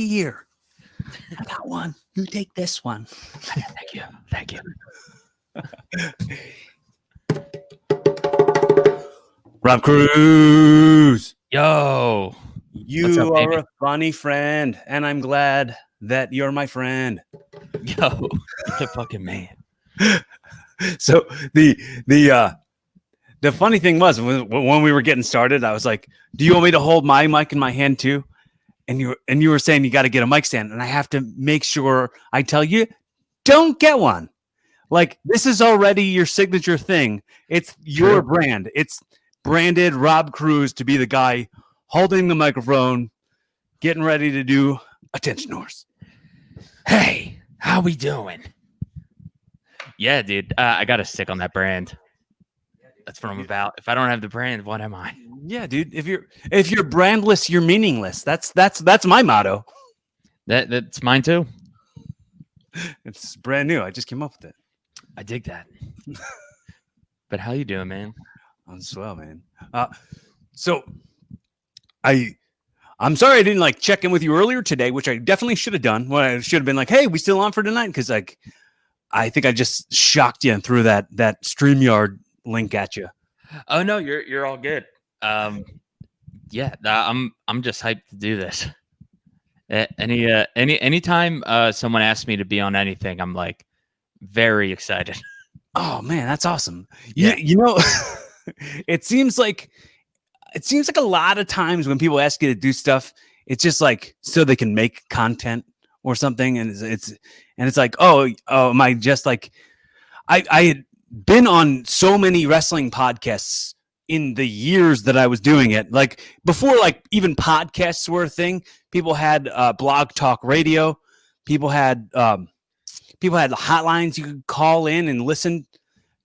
here. I got one. You take this one. Thank you. Thank you. Rob Cruz. Yo. You are a funny friend, and I'm glad that you're my friend. Yo, you're the fucking man. So the funny thing was when we were getting started, I was like, "Do you want me to hold my mic in my hand too?" And you were saying you got to get a mic stand, and I have to make sure I tell you, don't get one. Like, this is already your signature thing. It's your brand. It's branded Rob Cruz to be the guy holding the microphone, getting ready to do Attention Horse. Hey, how we doing? Yeah, dude. I got to stick on that brand. That's what I'm about. If I don't have the brand, what am I? Yeah, dude. If you're brandless, you're meaningless. That's my motto. That's mine too. It's brand new. I just came up with it. I dig that. But how you doing, man? I'm swell, man. So I'm sorry I didn't like check in with you earlier today, which I definitely should have done. Well, I should have been like, "Hey, we still on for tonight?" Because like, I think I just shocked you and threw that StreamYard link at you. Oh no, you're all good. Yeah, I'm just hyped to do this. Anytime someone asks me to be on anything, I'm like very excited. Oh man, that's awesome. Yeah. You know, it seems like a lot of times when people ask you to do stuff, it's just like so they can make content or something, and it's like, oh, am I just like I had been on so many wrestling podcasts in the years that I was doing it. Like before, like even podcasts were a thing. People had Blog Talk Radio. People had the hotlines you could call in and listen.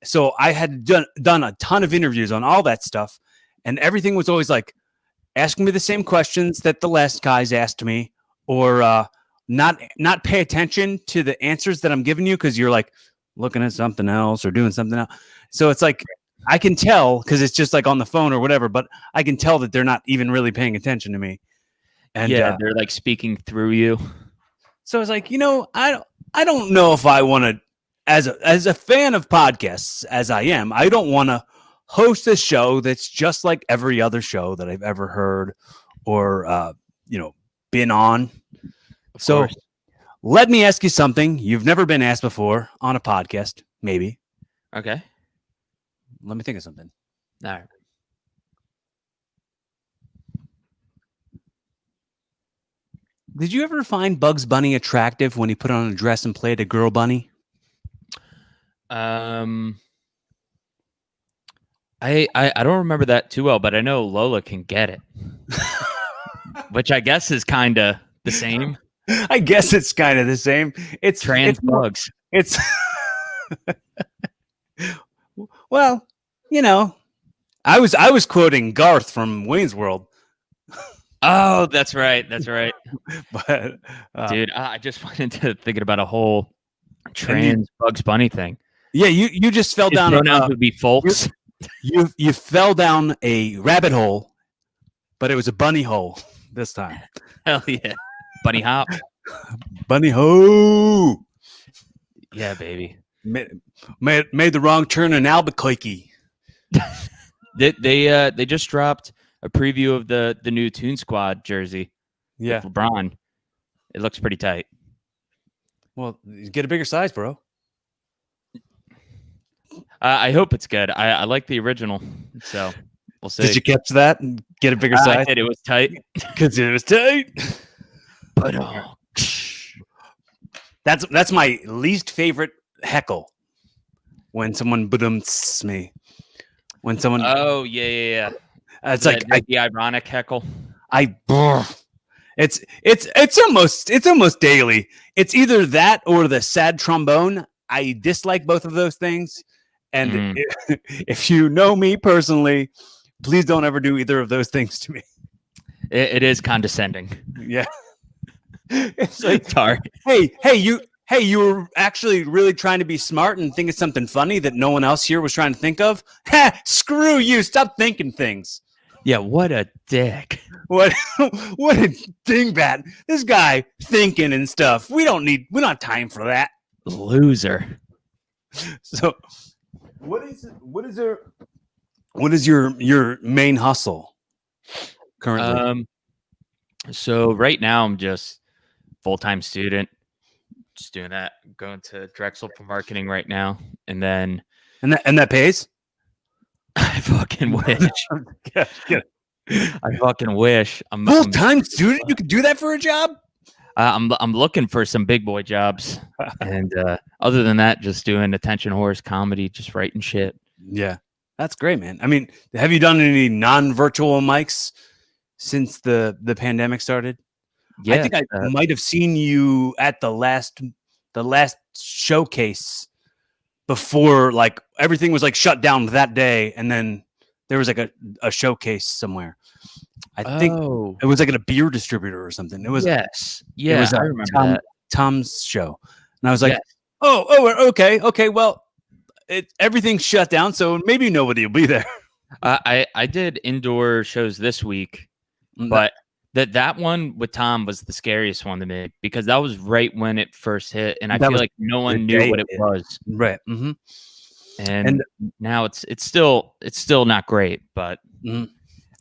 So I had done a ton of interviews on all that stuff, and everything was always like asking me the same questions that the last guys asked me, or not pay attention to the answers that I'm giving you because you're like looking at something else or doing something else. So it's like I can tell because it's just like on the phone or whatever, but I can tell that they're not even really paying attention to me. And yeah, they're like speaking through you. So it's like, I don't know if I want to, as a fan of podcasts as I am, I don't want to host a show that's just like every other show that I've ever heard or been on. So let me ask you something you've never been asked before on a podcast, maybe. Okay. Let me think of something. All right. Did you ever find Bugs Bunny attractive when he put on a dress and played a girl bunny? I don't remember that too well, but I know Lola can get it, which I guess is kind of the same. I guess it's kind of the same. It's trans bugs. It's well, I was quoting Garth from Wayne's World. Oh, that's right. That's right. But dude, I just went into thinking about a whole trans Bugs Bunny thing. Yeah, you just fell down. Pronouns would be folks. You fell down a rabbit hole, but it was a bunny hole this time. Hell yeah, bunny hop, bunny ho. Yeah, baby. Made the wrong turn in Albuquerque. They just dropped a preview of the new Toon Squad jersey. Yeah, LeBron. It looks pretty tight. Well, get a bigger size, bro. I hope it's good. I like the original, so we'll see. Did you catch that and get a bigger size? I did. It was tight. Because it was tight. But that's my least favorite heckle. When someone badumts me. When someone. Oh yeah. It's like the ironic heckle. It's almost daily. It's either that or the sad trombone. I dislike both of those things. And if you know me personally, please don't ever do either of those things to me. It is condescending. Yeah. It's like, sorry. Hey, you were actually really trying to be smart and think of something funny that no one else here was trying to think of? Ha! Screw you. Stop thinking things. Yeah, what a dick. What what a dingbat. This guy thinking and stuff. We don't have time for that. Loser. So what is your main hustle currently? So right now I'm just full-time student, just doing that. Going to Drexel for marketing right now, and then And that pays? I fucking wish. Yeah. I fucking wish. Full-time student? You could do that for a job? I'm looking for some big boy jobs, and other than that, just doing attention horse comedy, just writing shit. Yeah. That's great, man. I mean, have you done any non-virtual mics since the pandemic started? I Yeah, think I might have seen you at the last showcase before, like, everything was like shut down that day, and then there was like a showcase somewhere. I think oh it was like at a beer distributor or something. yes, It yeah, was I remember that. Tom's show, and I was like, Yes. okay. Well, everything's shut down, so maybe nobody will be there. I did indoor shows this week, but that one with Tom was the scariest one to me because that was right when it first hit, and I That feel was like no the one knew day what it it- was. right. Mm-hmm. And now it's still not great, but Mhm.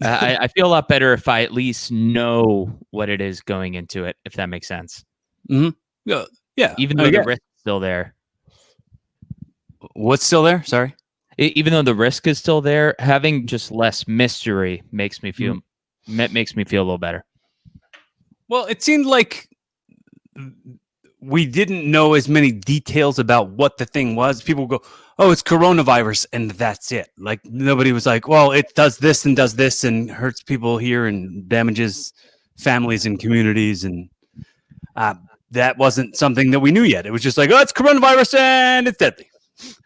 I feel a lot better if I at least know what it is going into it, if that makes sense. Yeah. Even though the risk is still there. What's still there? Sorry. Even though the risk is still there, having just less mystery makes me feel makes me feel a little better. Well, it seemed like we didn't know as many details about what the thing was. People go, "Oh, it's coronavirus," and that's it. Like nobody was like, "Well, it does this and hurts people here and damages families and communities," and that wasn't something that we knew yet. It was just like, "Oh, it's coronavirus and it's deadly."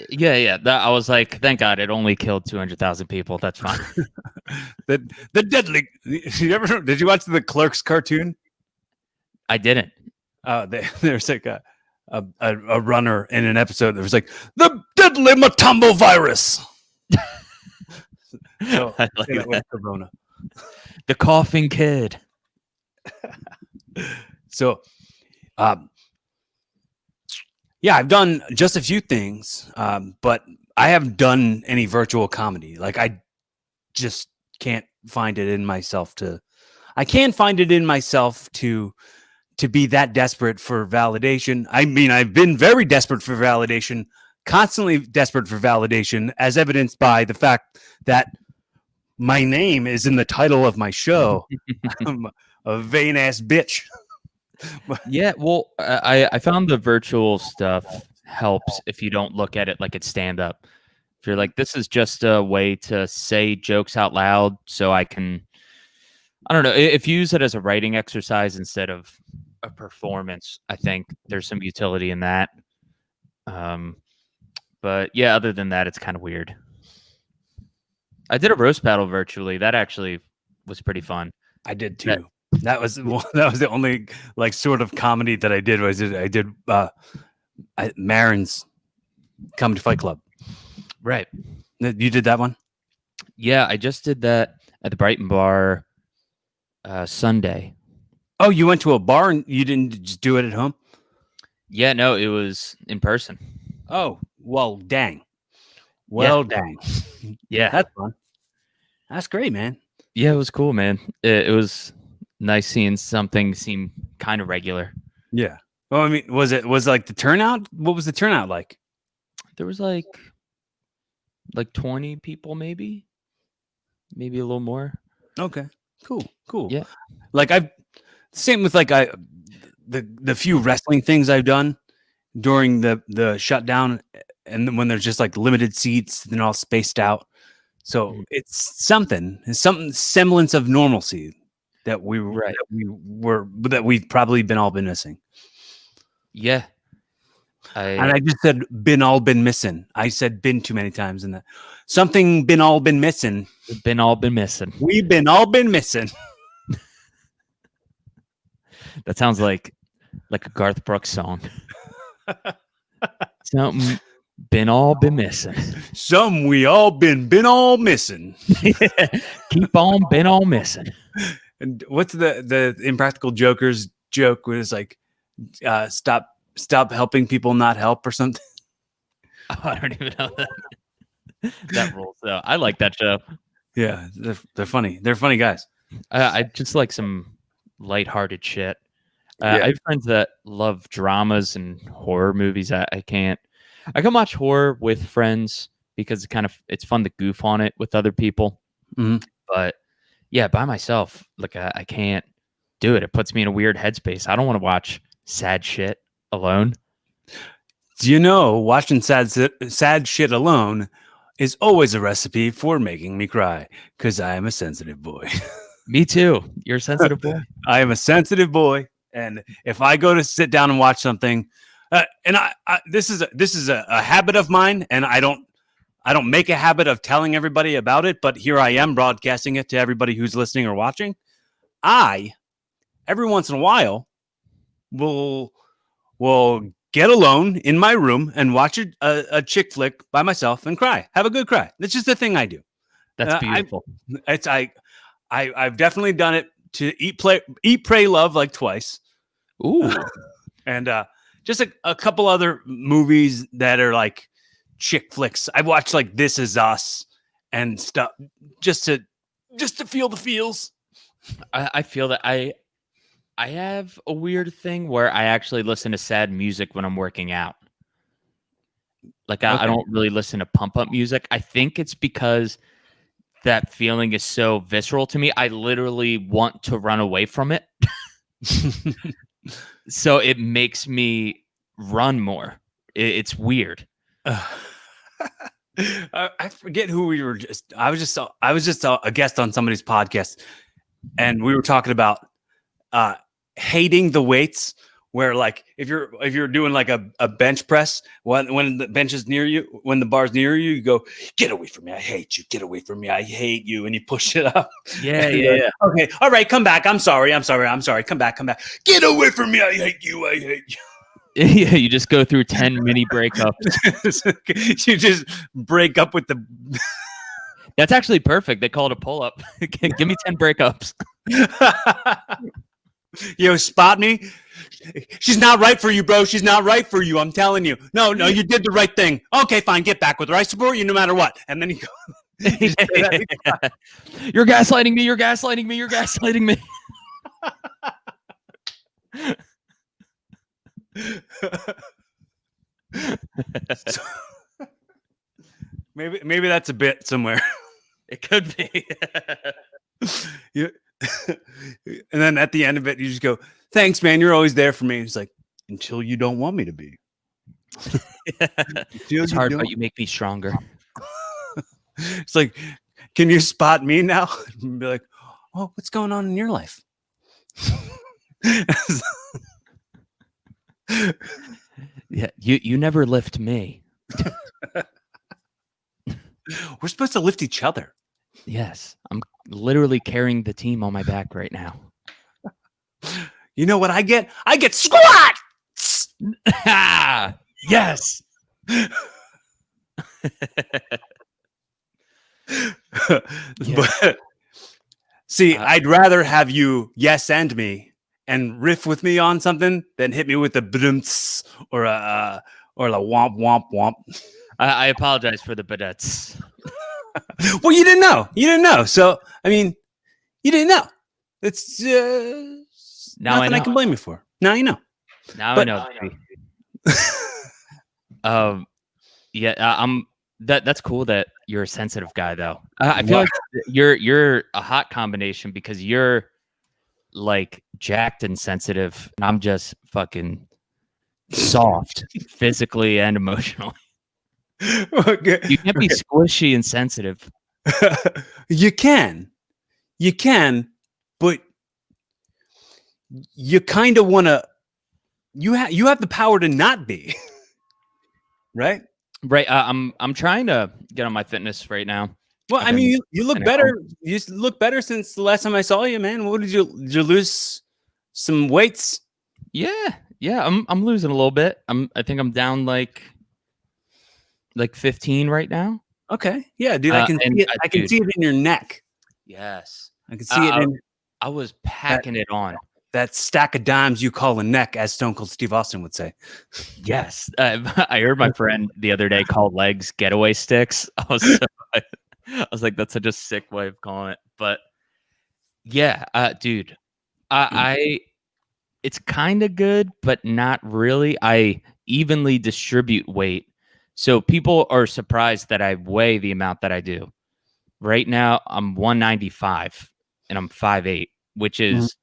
Yeah. I was like, thank God it only killed 200,000 people. That's fine. the deadly. Did you watch the Clerks cartoon? I didn't. There's like a runner in an episode that was like the deadly Matumbo virus. So I like that was that. Corona. The coughing kid. So, yeah, I've done just a few things, but I haven't done any virtual comedy. Like I just can't find it in myself to. I can find it in myself to be that desperate for validation. I mean, I've been very desperate for validation, constantly desperate for validation, as evidenced by the fact that my name is in the title of my show. I'm a vain ass bitch. Yeah, well, I found the virtual stuff helps if you don't look at it like it's stand up. If you're like, this is just a way to say jokes out loud, so I don't know. If you use it as a writing exercise instead of a performance, I think there's some utility in that. But yeah, other than that, it's kind of weird. I did a roast battle virtually. That actually was pretty fun. I did too. That was the only like sort of comedy that I did. I did Marin's Comedy Fight Club. Right. You did that one? Yeah, I just did that at the Brighton Bar Sunday. Oh, you went to a bar and you didn't just do it at home? Yeah, no, it was in person. Oh, well, dang. Well, dang. Yeah. That's fun. That's great, man. Yeah, it was cool, man. It was nice seeing something seem kind of regular. Yeah. Well, I mean, was like the turnout? What was the turnout like? There was like 20 people, maybe a little more. Okay. Cool. Yeah. Like same with like the few wrestling things I've done during the shutdown, and then when there's just like limited seats, then all spaced out. So it's some semblance of normalcy that we've probably been missing. Yeah. And I just said been missing. I said been too many times in that. Something been missing. Been missing. We've been all been missing. That sounds like a Garth Brooks song. Something been missing. Some we all been all missing. Keep on been all missing. And what's the Impractical Jokers joke when it's like, stop helping people not help or something? Oh, I don't even know that rules though. I like that show. Yeah, they're funny. They're funny guys. I just like some lighthearted shit. Yeah. I have friends that love dramas and horror movies. I can't. I can watch horror with friends because it's fun to goof on it with other people. Mhm. But yeah, by myself, like I can't do it. It puts me in a weird headspace. I don't want to watch sad shit alone. Do you know watching sad shit alone is always a recipe for making me cry? Because I am a sensitive boy. Me too. You're a sensitive boy. I am a sensitive boy, and if I go to sit down and watch something, and this is a habit of mine, and I don't make a habit of telling everybody about it, but here I am broadcasting it to everybody who's listening or watching. I, every once in a while, will get alone in my room and watch a chick flick by myself and cry. Have a good cry. That's just the thing I do. That's beautiful. I've definitely done it to Eat, Pray, Love like twice. Ooh. And just a couple other movies that are like chick flicks. I've watched like This Is Us and stuff just to feel the feels. I feel that I have a weird thing where I actually listen to sad music when I'm working out. Like I don't really listen to pump up music. I think it's because that feeling is so visceral to me. I literally want to run away from it. So it makes me run more. It's weird. I forget who we were just. I was just a guest on somebody's podcast, and we were talking about hating the weights. Where like if you're doing like a bench press, when the bench is near you, when the bar's near you, you go, get away from me, I hate you. Get away from me, I hate you, and you push it up. Yeah. Okay, all right, come back. I'm sorry. Come back. Get away from me, I hate you. Yeah, you just go through 10 mini breakups. You just break up with the. That's actually perfect. They call it a pull up. Give me 10 breakups. Yo, spot me. She's not right for you, bro. She's not right for you. I'm telling you. No, you did the right thing. Okay, fine. Get back with her. I support you no matter what. And then you go. You're gaslighting me. You're gaslighting me. You're gaslighting me. So, maybe that's a bit somewhere. It could be. And then at the end of it, you just go, thanks, man. You're always there for me. It's like, until you don't want me to be. It's hard, but you make me stronger. It's like, can you spot me now? And be like, oh, what's going on in your life? Yeah, you never lift me. We're supposed to lift each other. Yes, I'm literally carrying the team on my back right now. You know what I get? I get squats. Yes. But see, I'd rather have you yes and me and riff with me on something than hit me with a bdumts or a womp womp womp. I apologize for the badettes. Well, you didn't know. So, I mean, you didn't know. It's now nothing I can blame you for. Now you know. I know. Yeah, that's cool that you're a sensitive guy though. I feel like you're a hot combination because you're like jacked and sensitive, and I'm just fucking soft physically and emotionally. Okay. You can't be squishy and sensitive. You can, but you kind of want to. You have the power to not be, right? Right. I'm trying to get on my fitness right now. Well, I mean, you look better. You look better since the last time I saw you, man. What did you lose some weights? Yeah. I'm losing a little bit. I think I'm down like like 15 right now. Okay. Yeah, dude, I can And see it. I can dude, see it in your neck. yes, I can see it I, in I was that packing it on. that stack of dimes you call a neck, as Stone Cold Steve Austin would say. Yes, I heard my friend the other day call legs getaway sticks. I was like, that's such a sick way of calling it. But yeah, dude, I it's kind of good, but not really. I evenly distribute weight, so people are surprised that I weigh the amount that I do. Right now, I'm 195 and I'm 5'8", which Mhm. is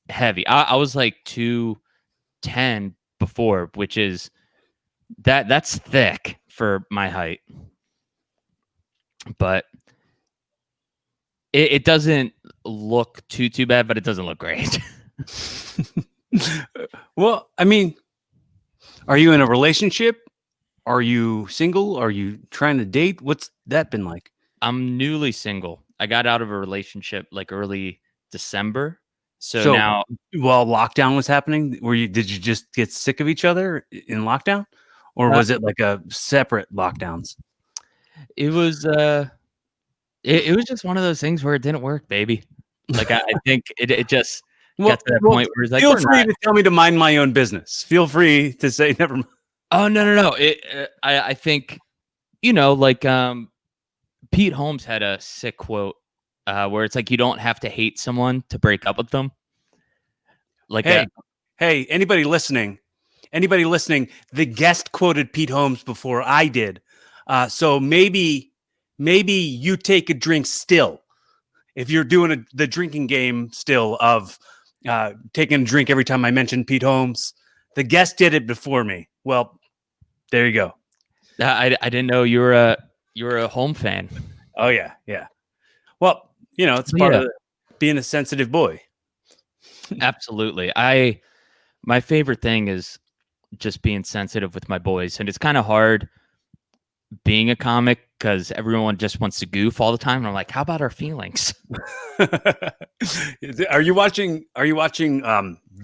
heavy. I was like 210 before, which is that's thick for my height, but it doesn't look too bad, but it doesn't look great. Well, I mean, are you in a relationship? Are you single? Are you trying to date? What's that been like? I'm newly single. I got out of a relationship like early December. So So now while lockdown was happening, did you just get sick of each other in lockdown? Or uh, was it like a separate lockdowns? it was it was just one of those things where it didn't work, baby. Like I think it just got Well, to that well, point where it's like feel we're free not. to tell me to mind my own business. Feel free to say never mind. Oh no. I think like Pete Holmes had a sick quote where it's like you don't have to hate someone to break up with them. Like Hey, hey, anybody listening, the guest quoted Pete Holmes before I did. So maybe you take a drink still. If you're doing the drinking game still of taking a drink every time I mention Pete Holmes, the guest did it before me. Well, there you go. I didn't know you were a home fan. Oh yeah, yeah. Well, it's But part yeah, of being a sensitive boy. absolutely. My favorite thing is just being sensitive with my boys, and it's kind of hard being a comic because everyone just wants to goof all the time. And I'm like, how about our feelings? Are you watching?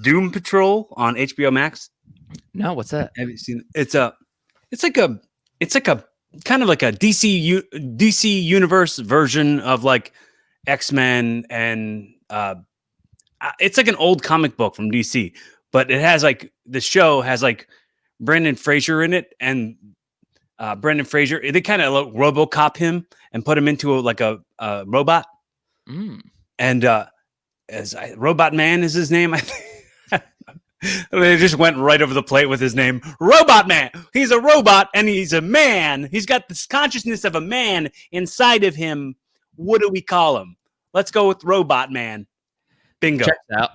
Doom Patrol on HBO Max? No, what's that? Have you seen? It's like a, it's like a kind of like a DC universe version of like X-Men, and it's like an old comic book from DC, but it has like the show has like Brendan Fraser in it, and Brendan Fraser, they kind of like RoboCop him and put him into a robot, Mm. and Robot Man is his name, I think. They just went right over the plate with his name. Robot Man. He's a robot and he's a man. He's got this consciousness of a man inside of him. What do we call him? Let's go with Robot Man. Bingo. Checks out.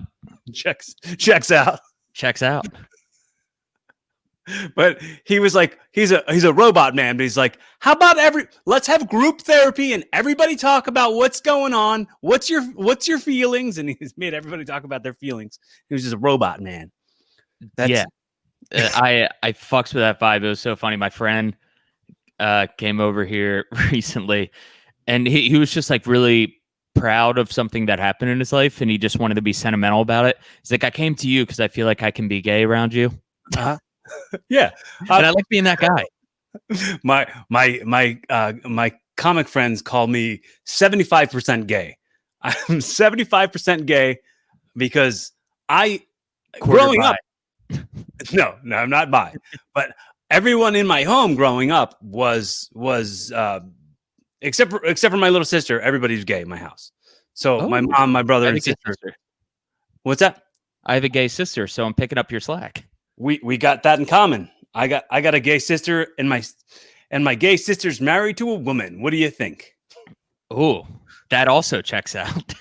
Checks out. Checks out. But he was like, he's a robot man, but he's like, how about let's have group therapy and everybody talk about what's going on. What's your feelings? And he's made everybody talk about their feelings. He was just a robot man. Yeah. I fucks with that vibe. It was so funny. My friend came over here recently and he was just like really proud of something that happened in his life and he just wanted to be sentimental about it. He's like, I came to you because I feel like I can be gay around you. Yeah. And I like being that guy. My comic friends call me 75% gay. I'm 75% gay because growing up. No, I'm not bi. But everyone in my home growing up was except for my little sister, everybody's gay in my house. So my mom, my brother, and sister. What's that? I have a gay sister, so I'm picking up your slack. We got that in common. I got a gay sister, and my gay sister's married to a woman. What do you think? Oh, that also checks out.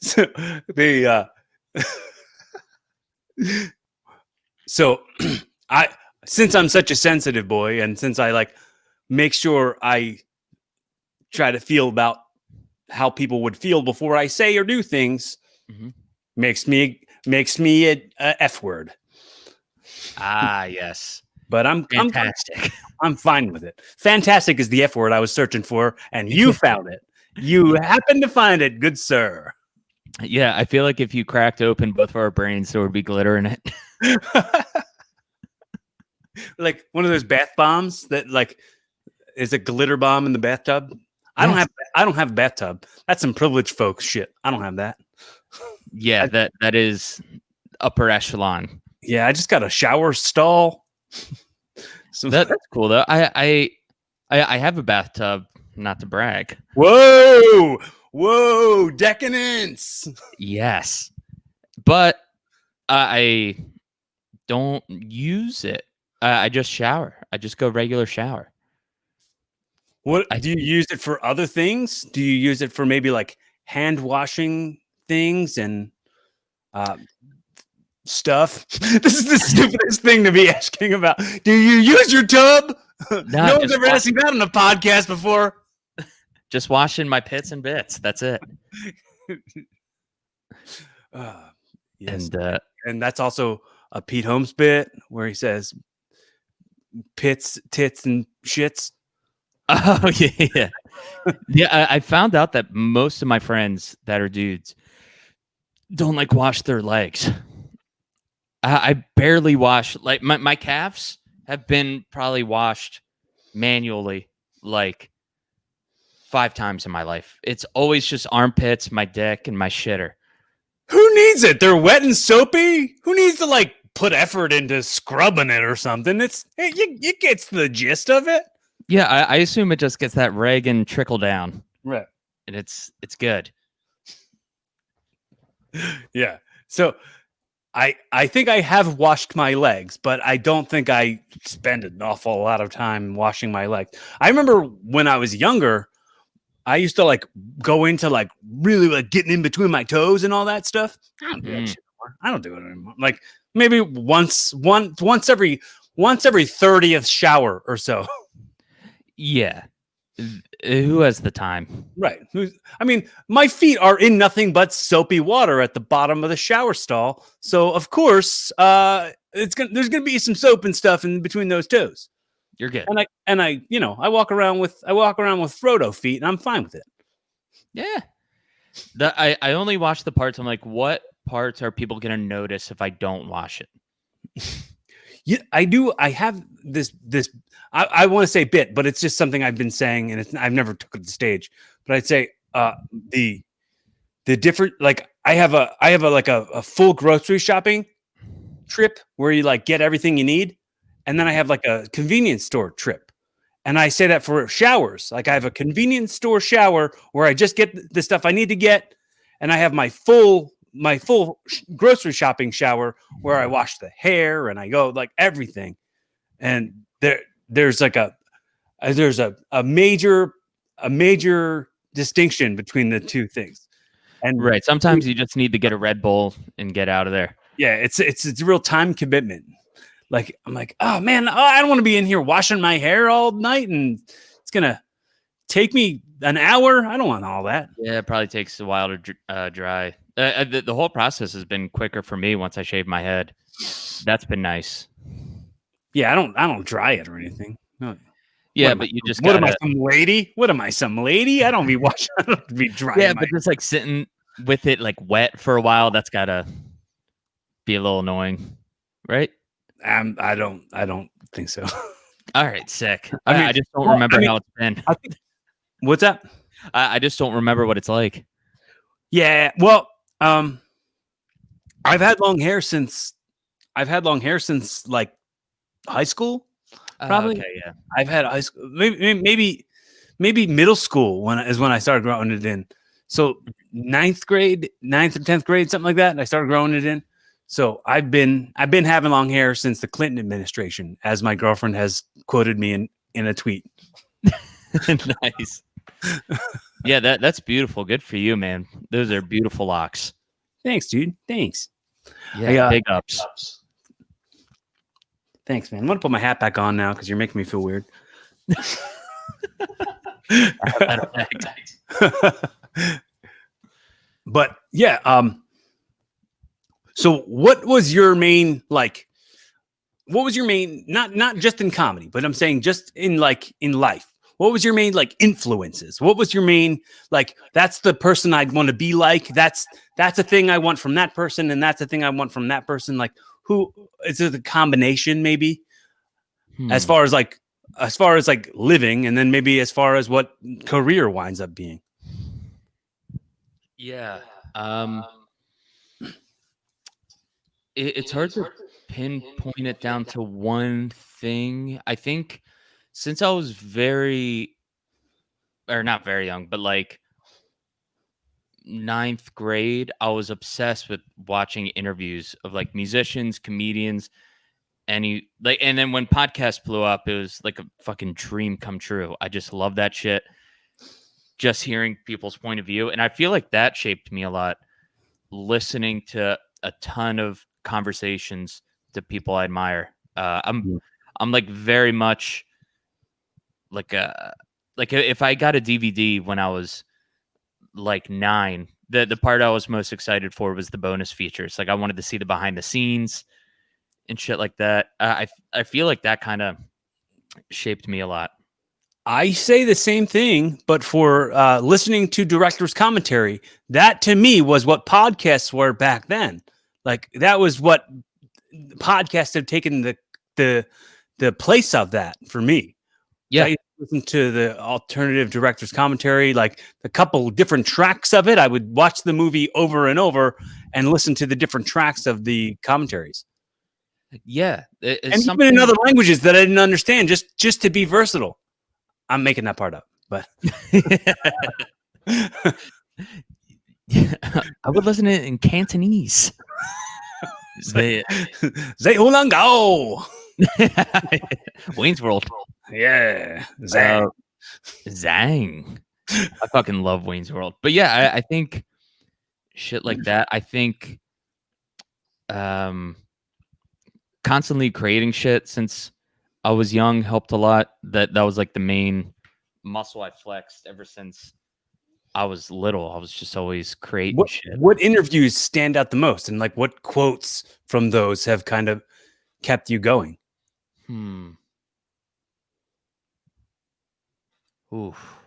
So so since I'm such a sensitive boy, and since I like make sure I try to feel about how people would feel before I say or do things, makes me a F word. Ah, yes. But I'm fantastic. I'm fine with it. Fantastic is the F word I was searching for, and you found it. You happened to find it, good sir. Yeah, I feel like if you cracked open both of our brains, there would be glitter in it. like one of those bath bombs that like is a glitter bomb in the bathtub. I don't have a bathtub. That's some privileged folks shit. I don't have that. Yeah, that is upper echelon. Yeah, I just got a shower stall. So, That's cool though. I have a bathtub, not to brag. whoa, decadence. Yes, but I don't use it. I just shower. I just go regular shower. What do you use it for? Other things? Do you use it for maybe like hand washing things and stuff? This is the stupidest thing to be asking about. Do you use your tub? No one's ever asked me that on a podcast before. Just washing my pits and bits. That's it. Yes. And that's also a Pete Holmes bit where he says pits, tits, and shits. Oh yeah. Yeah, I found out that most of my friends that are dudes don't like wash their legs. I barely wash, like my calves have been probably washed manually like 5 times in my life. It's always just armpits, my dick, and my shitter. Who needs it? They're wet and soapy. Who needs to like put effort into scrubbing it or something? It gets the gist of it. Yeah, I assume it just gets that rag and trickle down. Right. And it's good. Yeah. So I think I have washed my legs, but I don't think I spend an awful lot of time washing my legs. I remember when I was younger, I used to like go into like really like getting in between my toes and all that stuff. I don't do that shit anymore. I don't do it anymore. Like maybe once every 30th shower or so. Yeah. Who has the time? Right. I mean, my feet are in nothing but soapy water at the bottom of the shower stall. So of course, there's gonna be some soap and stuff in between those toes. You're good. And I I walk around with Frodo feet, and I'm fine with it. Yeah. I only watch the parts. I'm like, what parts are people gonna notice if I don't wash it? Yeah, I do. I have this. I want to say bit, but it's just something I've been saying, and I've never took it to the stage. But I'd say the different, like I have a full grocery shopping trip where you like get everything you need, and then I have like a convenience store trip, and I say that for showers. Like I have a convenience store shower where I just get the stuff I need to get, and I have my full grocery shopping shower where I wash the hair and I go like everything. And there's like a major distinction between the two things. And right, sometimes you just need to get a Red Bull and get out of there. Yeah, it's a real time commitment. Like I'm like, oh man, I don't want to be in here washing my hair all night and it's gonna take me an hour. I don't want all that. Yeah, it probably takes a while to dry. The whole process has been quicker for me once I shave my head. That's been nice. Yeah, I don't dry it or anything. No. Yeah, but you just what am I, some lady? What am I, some lady? I don't be washing. I don't be drying. Yeah, but just like sitting with it like wet for a while, that's gotta be a little annoying, right? I don't think so. All right, sick. I just don't remember how it's been. What's that? I just don't remember what it's like. Yeah, well, I've had long hair since like high school. Probably. Okay, yeah. I've had high school, maybe middle school when I started growing it in. So 9th or 10th grade, something like that. And I started growing it in. So I've been having long hair since the Clinton administration, as my girlfriend has quoted me in a tweet. Nice. Yeah, that's beautiful. Good for you, man. Those are beautiful locks. Thanks, dude. Thanks. Yeah, big ups. Thanks, man. I'm gonna put my hat back on now because you're making me feel weird. But yeah, so what was your main not just in comedy, but I'm saying just in life? What was your main like influences? What was your main like that's the person I'd want to be like? That's a thing I want from that person, and that's a thing I want from that person. Like who is it, a combination maybe? as far as like living, and then maybe as far as what career winds up being. Yeah. It's hard to pinpoint it down to one thing. I think since I was not very young, but like ninth grade, I was obsessed with watching interviews of like musicians, comedians, and then when podcasts blew up, it was like a fucking dream come true. I just love that shit. Just hearing people's point of view. And I feel like that shaped me a lot, listening to a ton of conversations to people I admire. I'm like very much like if I got a DVD when I was like 9, the part I was most excited for was the bonus features. Like I wanted to see the behind the scenes and shit like that. I feel like that kind of shaped me a lot. I say the same thing, but for listening to director's commentary, that to me was what podcasts were back then. Like that was what podcasts have taken the place of that for me. Yeah. I listen to the alternative director's commentary, like a couple different tracks of it. I would watch the movie over and over and listen to the different tracks of the commentaries. Yeah. And even in other languages that I didn't understand, just to be versatile. I'm making that part up, but I would listen to it in Cantonese. Zay Hulang Gao. Wayne's World. Yeah. Zang. Zang. I fucking love Wayne's World. But yeah, I think shit like that. I think constantly creating shit since I was young helped a lot. That was like the main muscle I flexed ever since I was little. I was just always creating shit. What interviews stand out the most, and like what quotes from those have kind of kept you going? Oof.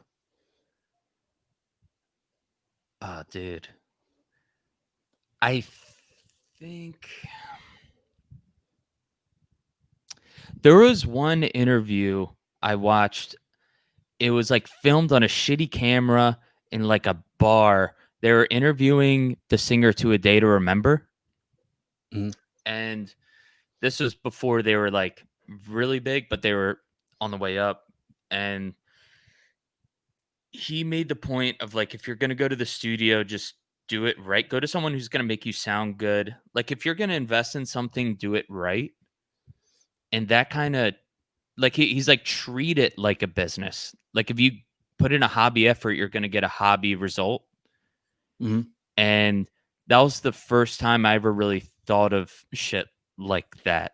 Oh, dude. I think there was one interview I watched. It was like filmed on a shitty camera in like a bar. They were interviewing the singer to A Day to Remember. Mm-hmm. And this was before they were like really big, but they were on the way up. And he made the point of like, if you're going to go to the studio, just do it right. Go to someone who's going to make you sound good. Like if you're going to invest in something, do it right. And that kind of like, he's like, treat it like a business. Like if you put in a hobby effort, you're going to get a hobby result. Mm-hmm. And that was the first time I ever really thought of shit like that.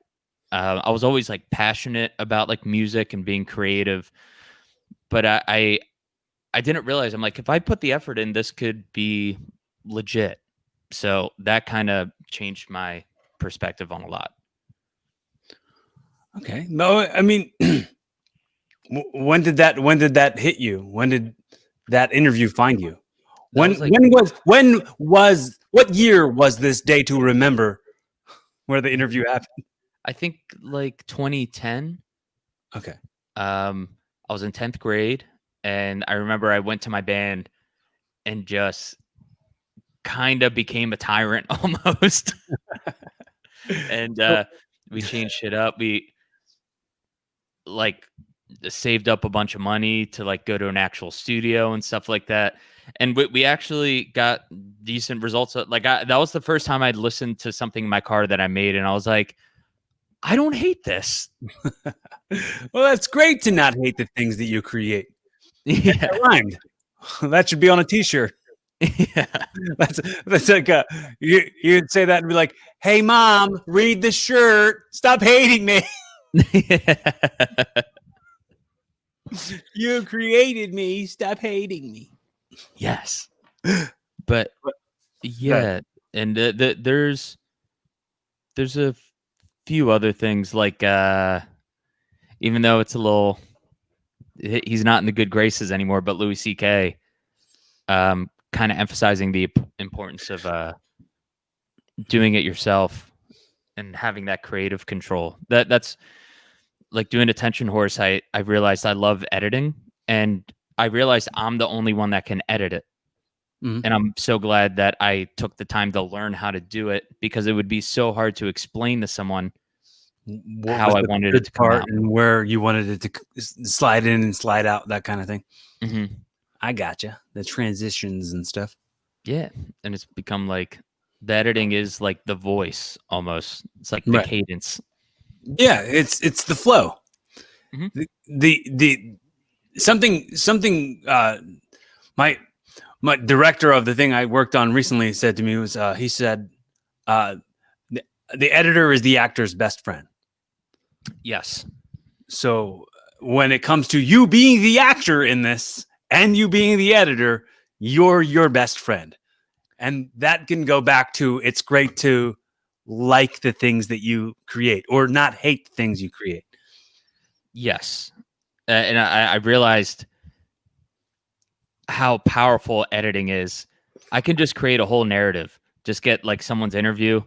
I was always like passionate about like music and being creative, but I didn't realize, I'm like, if I put the effort in, this could be legit. So that kind of changed my perspective on a lot. Okay. No, I mean, when did that hit you? When did that interview find you? What year was this day to remember where the interview happened? I think like 2010. Okay. I was in 10th grade, and I remember I went to my band and just kind of became a tyrant almost. And we changed shit up. We like saved up a bunch of money to like go to an actual studio and stuff like that. And we actually got decent results. Like that was the first time I'd listened to something in my car that I made, and I was like, I don't hate this. Well, that's great to not hate the things that you create. Yeah, that rhymed. That should be on a T-shirt. Yeah, that's like you'd say that and be like, "Hey, mom, read the shirt. Stop hating me. You created me. Stop hating me." Yes, but yeah, and there's a few other things like even though it's a little, he's not in the good graces anymore, but Louis C.K. Kind of emphasizing the importance of doing it yourself and having that creative control. That's like doing Attention Horse, I realized I love editing, and I realized I'm the only one that can edit it. Mhm. And I'm so glad that I took the time to learn how to do it, because it would be so hard to explain to someone What how was I the wanted it good to come part out. and where you wanted it to slide in and slide out, that kind of thing. Hmm. I gotcha. The transitions and stuff. Yeah. And it's become like the editing is like the voice almost. It's like the Right. cadence. Yeah, it's the flow. Mhm. The something my director of the thing I worked on recently said to me was he said uh the editor is the actor's best friend. Yes. So when it comes to you being the actor in this and you being the editor, you're your best friend. And that can go back to it's great to like the things that you create or not hate the things you create. Yes. And I realized how powerful editing is. I can just create a whole narrative, just get like someone's interview,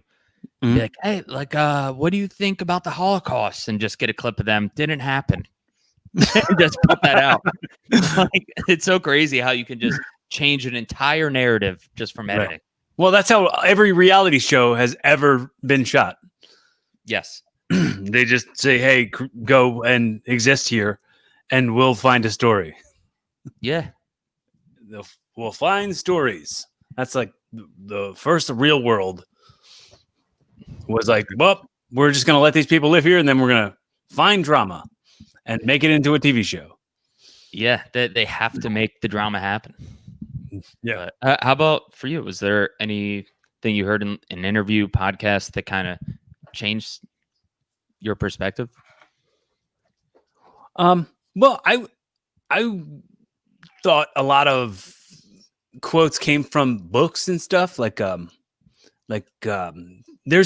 be Mhm. like, hey, like, what do you think about the Holocaust? And just get a clip of them. Didn't happen. And just cut that out. Like, it's so crazy how you can just change an entire narrative just from Right. editing. Well, that's how every reality show has ever been shot. Yes. They just say, "Hey, go and exist here, and we'll find a story. Yeah. We'll find stories." That's like the first real world was like, "Well, we're just gonna let these people live here, and then we're gonna find drama and make it into a TV show." Yeah. They have to make the drama happen. Yeah. But, how about for you? Was there anything you heard in an interview, podcast that kind of changed your perspective? Well, I thought a lot of quotes came from books and stuff. There's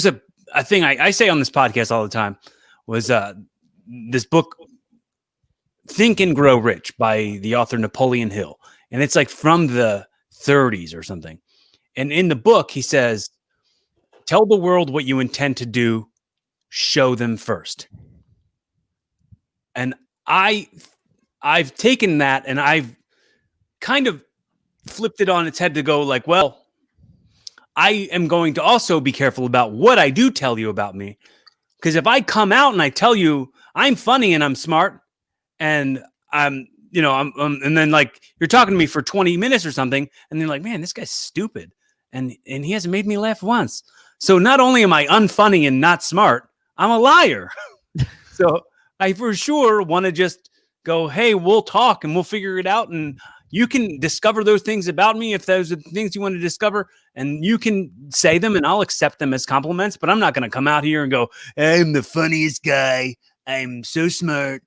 a thing I say on this podcast all the time was this book Think and Grow Rich by the author Napoleon Hill, and it's like from the 30s or something. And in the book, he says, "Tell the world what you intend to do. Show them first." And I've taken that and I've kind of flipped it on its head to go like, well, I am going to also be careful about what I do tell you about me. Because if I come out and I tell you I'm funny and I'm smart and and then like you're talking to me for 20 minutes or something, and then like, man, this guy's stupid. And he hasn't made me laugh once. So not only am I unfunny and not smart, I'm a liar. So I for sure want to just go, hey, we'll talk and we'll figure it out. And you can discover those things about me if those are the things you want to discover, and you can say them and I'll accept them as compliments. But I'm not going to come out here and go, I'm the funniest guy. I'm so smart.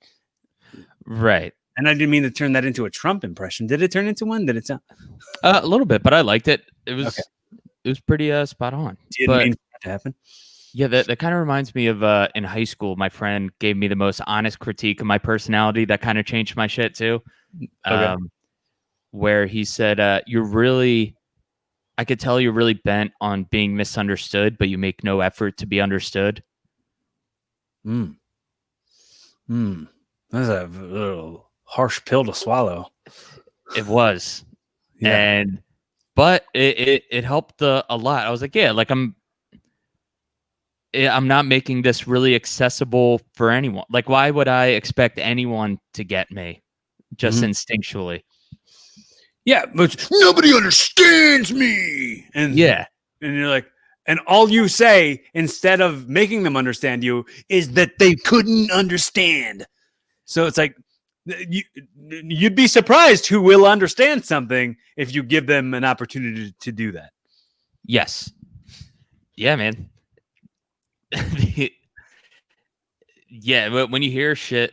Right. And I didn't mean to turn that into a Trump impression. Did it turn into one? Did it sound A little bit, but I liked it. It was okay? it was pretty spot on. Didn't But mean for that to happen. yeah, that kind of reminds me of in high school, my friend gave me the most honest critique of my personality that kind of changed my shit too. Okay. Where he said, I could tell you're really bent on being misunderstood, but you make no effort to be understood. Hmm. That's a little harsh pill to swallow. It was. Yeah. But it helped a lot. I was like, yeah, like I'm not making this really accessible for anyone. Like, why would I expect anyone to get me just instinctually? Yeah, but nobody understands me. And Yeah. and you're like, and all you say instead of making them understand you is that they couldn't understand. So it's like you'd be surprised who will understand something if you give them an opportunity to do that. Yes. Yeah, man. Yeah, but when you hear shit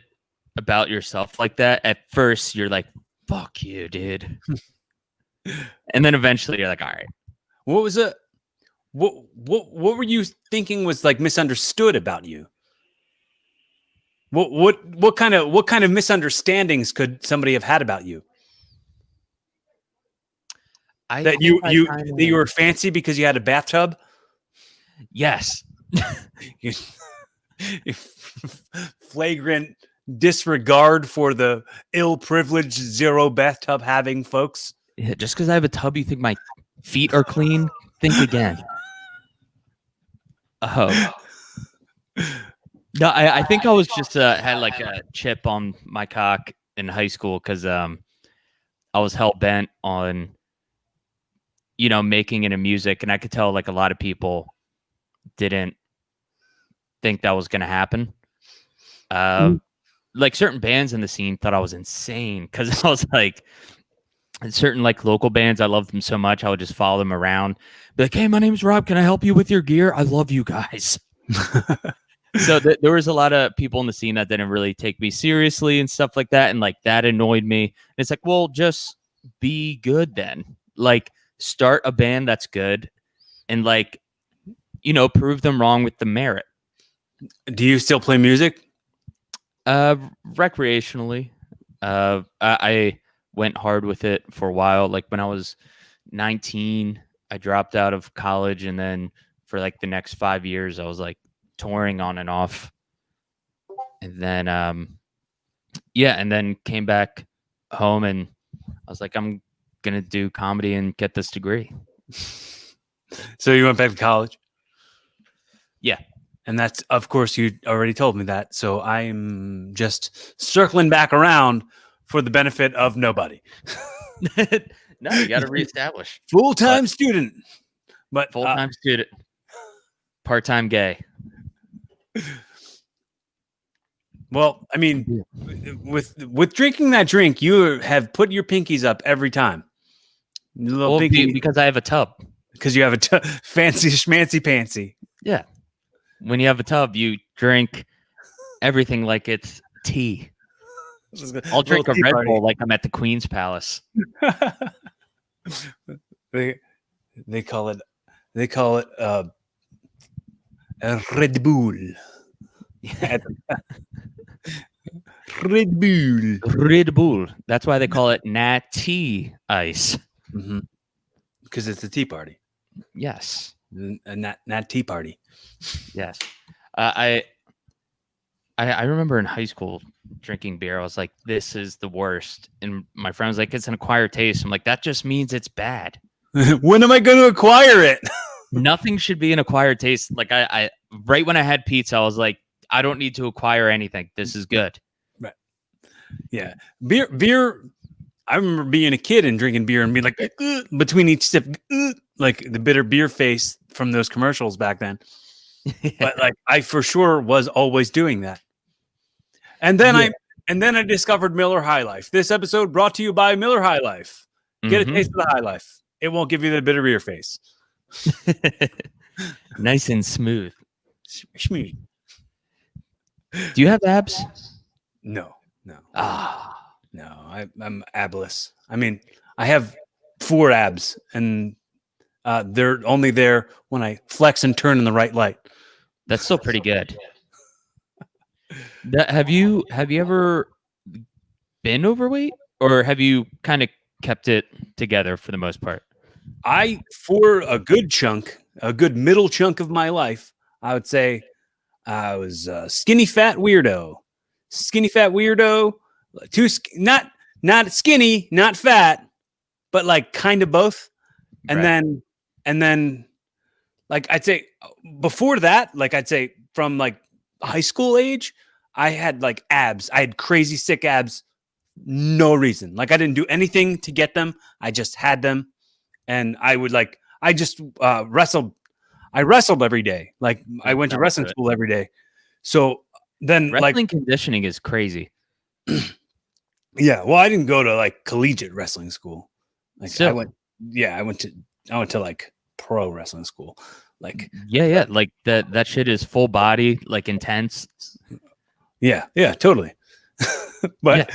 about yourself like that, at first you're like, fuck you, dude. And then eventually you're like, all right. What was it? What were you thinking was like misunderstood about you? What kind of misunderstandings could somebody have had about you? I That think that you were fancy because you had a bathtub? Yes. You flagrant disregard for the ill-privileged zero bathtub having folks. Yeah, just because I have a tub, you think my feet are clean? Think again. Oh. No, I think I was just had like a chip on my cock in high school because I was hell bent on, making it in music, and I could tell like a lot of people didn't think that was going to happen. Like certain bands in the scene thought I was insane because I was like, certain like local bands, I loved them so much, I would just follow them around, be like, "Hey, my name's Rob. Can I help you with your gear? I love you guys." So there was a lot of people in the scene that didn't really take me seriously and stuff like that, and like that annoyed me. And it's like, well, just be good then. Like, start a band that's good, and like, prove them wrong with the merit. Do you still play music? Recreationally. I went hard with it for a while. Like when I was 19, I dropped out of college, and then for like the next 5 years, I was like touring on and off. And then and then came back home, and I was like, I'm gonna do comedy and get this degree. So you went back to college? Yeah. And that's, of course, you already told me that. So I'm just circling back around for the benefit of nobody. No, you got to reestablish. Full-time student. But full-time student. Part-time gay. Well, I mean, with drinking that drink, you have put your pinkies up every time. Because I have a tub. Because you have a fancy schmancy pantsy. Yeah. When you have a tub, you drink everything like it's tea. I'll drink a Red Bull like I'm at the Queen's Palace. They call it a Red Bull. Red Bull. Red Bull. That's why they call it natty ice. Mm-hmm. Because it's a tea party. Yes. A nat tea party. Yes. I remember in high school drinking beer. I was like, this is the worst. And my friend was like, it's an acquired taste. I'm like, that just means it's bad. When am I going to acquire it? Nothing should be an acquired taste. Like I right when I had pizza, I was like, I don't need to acquire anything. This is good. Right. Yeah. Beer. I remember being a kid and drinking beer and being like, between each sip, like the bitter beer face from those commercials back then. But like, I for sure was always doing that. And then I discovered Miller High Life. This episode brought to you by Miller High Life. Get a taste of the High Life. It won't give you the bitter beer face. Nice and smooth. Smooth. Do you have abs? No. No, I'm abless. I mean, I have 4 abs, and they're only there when I flex and turn in the right light. That's still pretty good. Have you ever been overweight, or have you kind of kept it together for the most part? For a good middle chunk of my life, I would say I was a skinny fat weirdo. Not skinny, not fat, but like kind of both. And then like I'd say before that, like I'd say from like high school age, I had like abs. I had crazy sick abs. No reason. Like I didn't do anything to get them. I just had them. And I would like, I just wrestled. I wrestled every day. Like I went to wrestling school every day. So then wrestling conditioning is crazy. Yeah. Well, I didn't go to like collegiate wrestling school. Like so, I went to like pro wrestling school. Like, yeah. Like that shit is full body, like intense. Yeah, totally. But,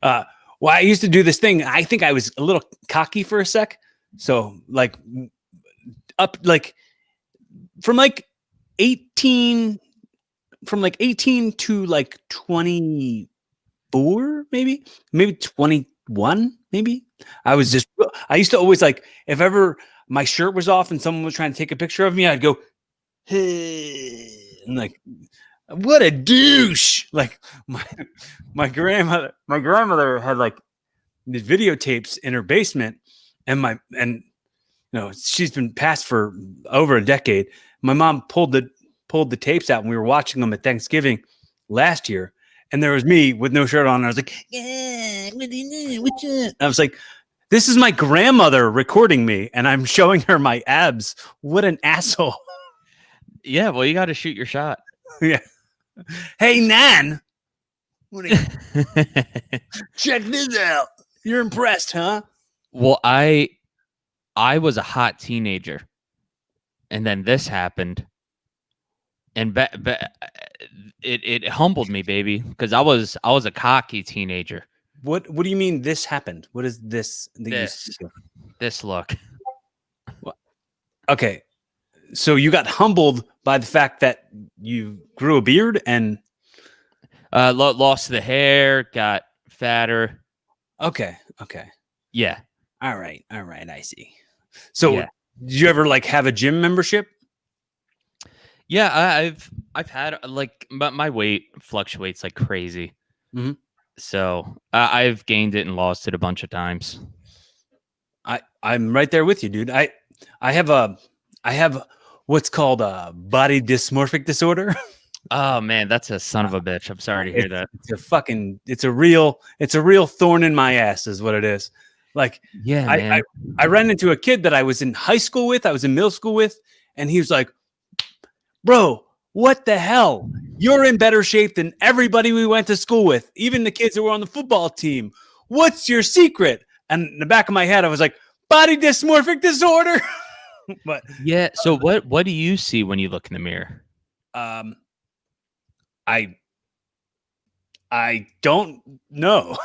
well, I used to do this thing. I think I was a little cocky for a sec. So like up, like from like 18 to like 24, maybe 21, maybe. I used to always like, if ever my shirt was off and someone was trying to take a picture of me, I'd go, hey, and like, what a douche. Like my grandmother had like these videotapes in her basement, and she's been passed for over a decade. My mom pulled the tapes out, and we were watching them at Thanksgiving last year. And there was me with no shirt on. And I was like, yeah, what's up? I was like, this is my grandmother recording me, and I'm showing her my abs. What an asshole. Yeah, well, you got to shoot your shot. Yeah. Hey, Nan. Check this out. You're impressed, huh? Well, I was a hot teenager, and then this happened, and it humbled me, baby, because I was a cocky teenager. What do you mean this happened? What is this? This look. Okay, so you got humbled by the fact that you grew a beard and lost the hair, got fatter. Okay. Yeah. All right. I see. So, yeah. Did you ever like have a gym membership? Yeah, I've had like, but my weight fluctuates like crazy. Mm-hmm. So I've gained it and lost it a bunch of times. I'm right there with you, dude. I have what's called a body dysmorphic disorder. Oh man, that's a son of a bitch. I'm sorry to hear that. It's a real thorn in my ass is what it is. Like, yeah, man. I ran into a kid that I was in high school with, I was in middle school with, and he was like, bro, what the hell? You're in better shape than everybody we went to school with, even the kids that were on the football team. What's your secret? And in the back of my head, I was like, body dysmorphic disorder. But yeah, so what do you see when you look in the mirror? I don't know.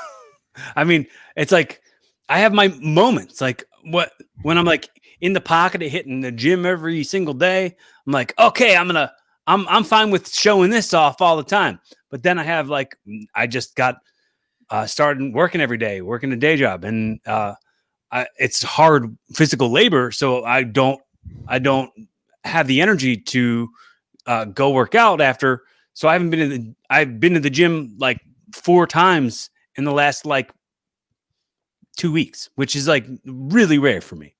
I mean, it's like I have my moments. Like when I'm like in the pocket of hitting the gym every single day, I'm like, okay, I'm fine with showing this off all the time. But then I just got started working every day, working a day job, and it's hard physical labor, so I don't have the energy to go work out after. So I've been to the gym like 4 times in the last like 2 weeks, which is like really rare for me.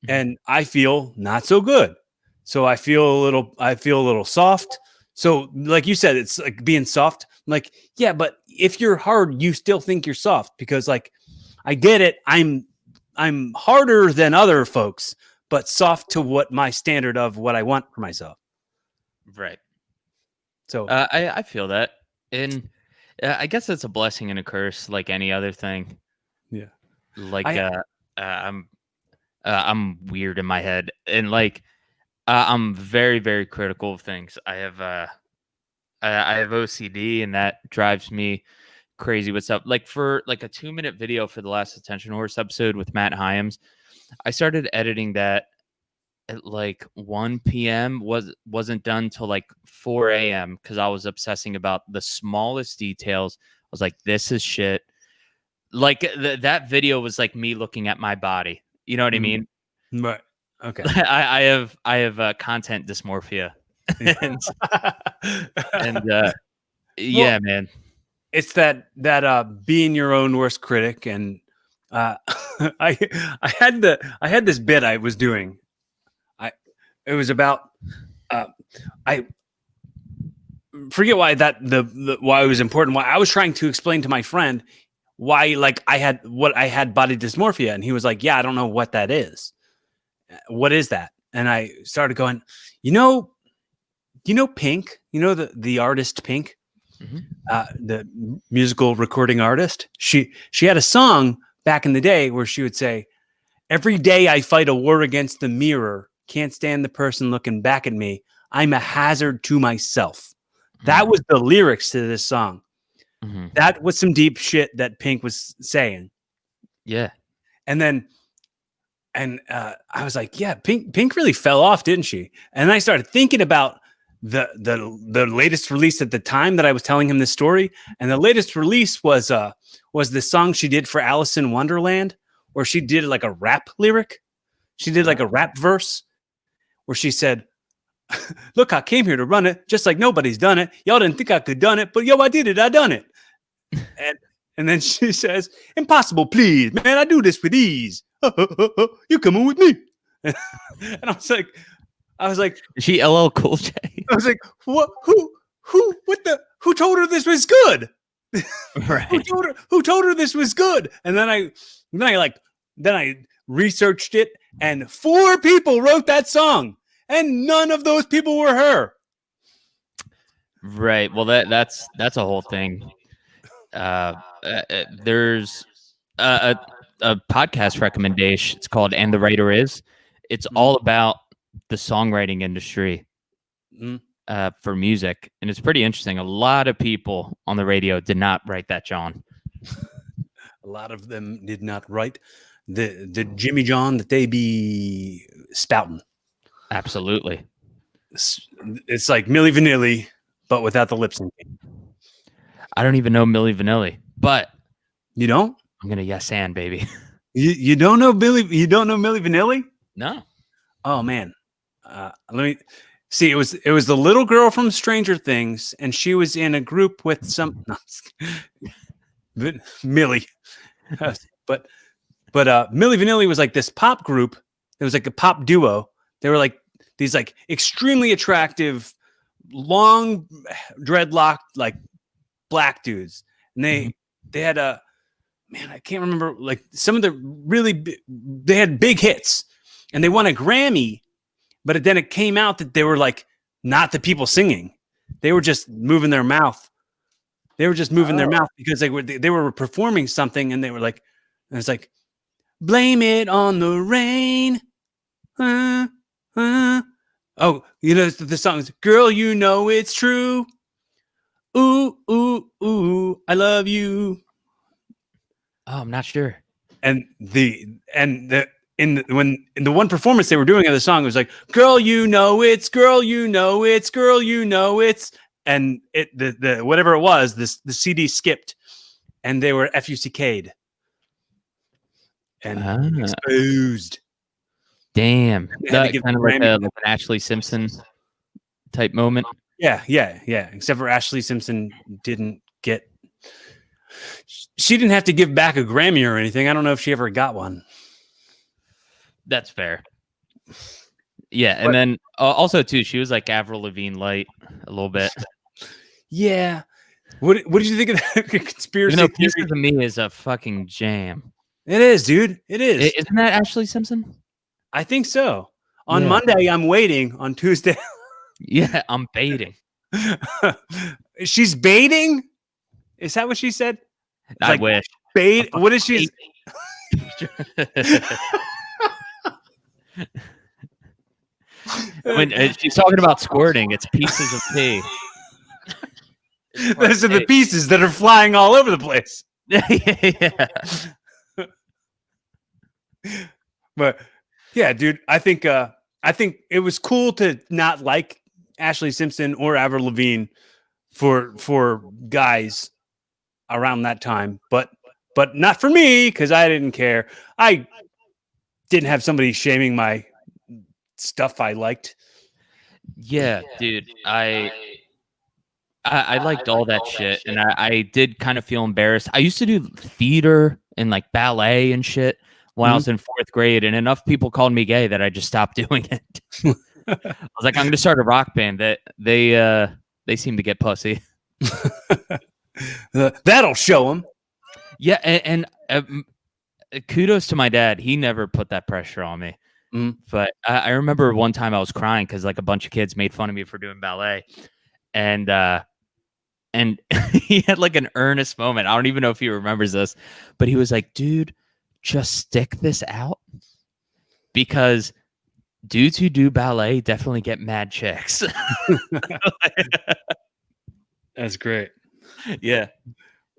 And I feel not so good. So I feel a little soft. So like you said, it's like being soft. I'm like, yeah, but if you're hard, you still think you're soft because like I get it. I'm harder than other folks, but soft to what my standard of what I want for myself. Right. So I feel that, and I guess it's a blessing and a curse, like any other thing. Yeah. Like I'm weird in my head, and like I'm very, very critical of things. I have OCD, and that drives me crazy with stuff. Like for like a 2-minute video for the last Attention Horse episode with Matt Hyams, I started editing that at like 1 p.m. wasn't done till like 4 a.m. because I was obsessing about the smallest details. I was like, this is shit. Like that video was like me looking at my body. You know what I mean? Right. Okay. I have content dysmorphia. and yeah, man. It's that being your own worst critic, and I had this bit I was doing. It was about I forget why why it was important. Why I was trying to explain to my friend why like I had body dysmorphia, and he was like, "Yeah, I don't know what that is. What is that?" And I started going, you know Pink, the artist Pink, the musical recording artist. She had a song back in the day where she would say, "Every day I fight a war against the mirror. Can't stand the person looking back at me. I'm a hazard to myself." That was the lyrics to this song. That was some deep shit that Pink was saying. Yeah. And then, I was like, yeah, Pink really fell off, didn't she? And I started thinking about the latest release at the time that I was telling him this story. And the latest release was the song she did for Alice in Wonderland, where she did like a rap lyric. She did like a rap verse where she said, Look, I came here to run it, just like nobody's done it. Y'all didn't think I could done it, but yo, I did it. I done it. And then she says, impossible, please, man. I do this with ease. You coming with me? And I was like, Is she LL Cool J? I was like, what? Who told her this was good? Right. Who told her this was good? And then I researched it, and 4 people wrote that song, and none of those people were her. Right. Well, that's a whole thing. There's a podcast recommendation. It's called "And the Writer Is." It's all about the songwriting industry for music, and it's pretty interesting. A lot of people on the radio did not write that, John. A lot of them did not write the Jimmy John that they be spouting. Absolutely. It's like Milli Vanilli, but without the lip syncing. I don't even know Milli Vanilli, but you don't. I'm gonna yes and baby. You don't know Billy? You don't know Milli Vanilli? No. Oh man, let me see. It was the little girl from Stranger Things, and she was in a group with some Millie, but Milli Vanilli was like this pop group. It was like a pop duo. They were like these like extremely attractive, long dreadlocked like black dudes, and they had a man. I can't remember like some of the they had big hits, and they won a Grammy. But then it came out that they were like not the people singing; they were just moving their mouth. They were just moving their mouth because they were performing something, and they were like, and it's like, blame it on the rain. Oh, you know the song is "Girl, You Know It's True." Ooh, ooh, ooh, I love you. Oh, I'm not sure. And in the one performance they were doing of the song, it was like, "Girl, you know it's, girl, you know it's, girl, you know it's," and the whatever it was, the CD skipped, and they were FUCK'd and exposed. Damn, that kind of like an Ashley Simpson type moment. Yeah. Except for Ashley Simpson didn't get. She didn't have to give back a Grammy or anything. I don't know if she ever got one. That's fair. Yeah, and then also too, she was like Avril Lavigne light a little bit. Yeah. What did you think of that conspiracy theory? Pieces of Me is a fucking jam. It is, dude. It is. Isn't that Ashley Simpson? I think so. On Monday, I'm waiting. On Tuesday. Yeah, I'm baiting. She's baiting? Is that what she said? It's I wish. Bait? What is she? When she's talking about squirting, it's pieces of pee. Those are the pieces that are flying all over the place. Yeah. But yeah, dude, I think it was cool to not like Ashley Simpson or Avril Lavigne for guys around that time, but not for me because I didn't care. I didn't have somebody shaming my stuff I liked. Yeah, dude, I liked all that shit, and I did kind of feel embarrassed. I used to do theater and like ballet and shit when I was in 4th grade, and enough people called me gay that I just stopped doing it. I was like, I'm going to start a rock band. That they seem to get pussy. That'll show them. Yeah, and kudos to my dad. He never put that pressure on me. But I remember one time I was crying because like a bunch of kids made fun of me for doing ballet, and he had like an earnest moment. I don't even know if he remembers this, but he was like, "Dude, just stick this out because dudes who do ballet definitely get mad chicks." That's great. Yeah,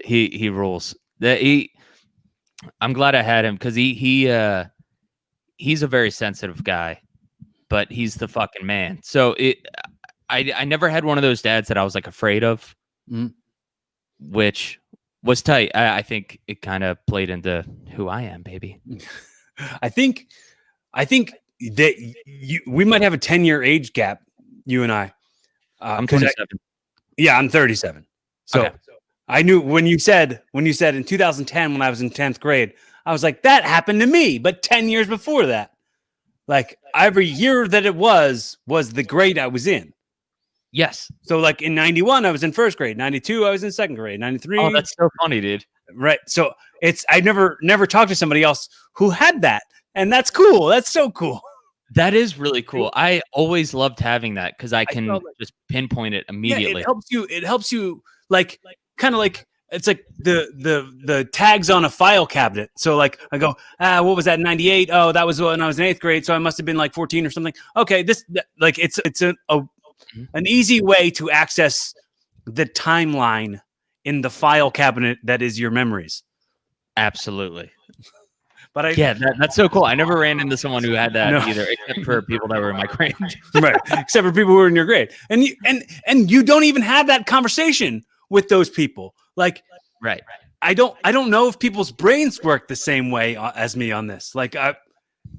he rules. I'm glad I had him because he's a very sensitive guy, but he's the fucking man. So I never had one of those dads that I was like afraid of, which was tight. I think it kind of played into who I am, baby. I think that we might have a 10-year age gap you and I. I'm 27. Yeah, I'm 37. So Okay. I knew when you said in 2010 when I was in 10th grade, I was like, that happened to me, but 10 years before that. Like every year that it was the grade I was in. Yes. So like in 91, I was in first grade. 92, I was in second grade. Oh, 93. that's so funny, dude. Right. So I never talked to somebody else who had that. And that's cool. That's so cool. That is really cool. I always loved having that because I can felt just pinpoint it Yeah, immediately. it helps you like kind of like it's like the tags on a file cabinet. So like I go, what was that? 98. Oh, that was when I was in 8th grade. So I must have been like 14 or something. Okay, like it's an easy way to access the timeline in the file cabinet that is your memories. Absolutely. But yeah, that's so cool. I never ran into someone who had that No. either, except for people that were in my grade. Right, except for people who are in your grade, and you don't even have that conversation with those people. Like, Right. I don't know if people's brains work the same way as me on this. Like,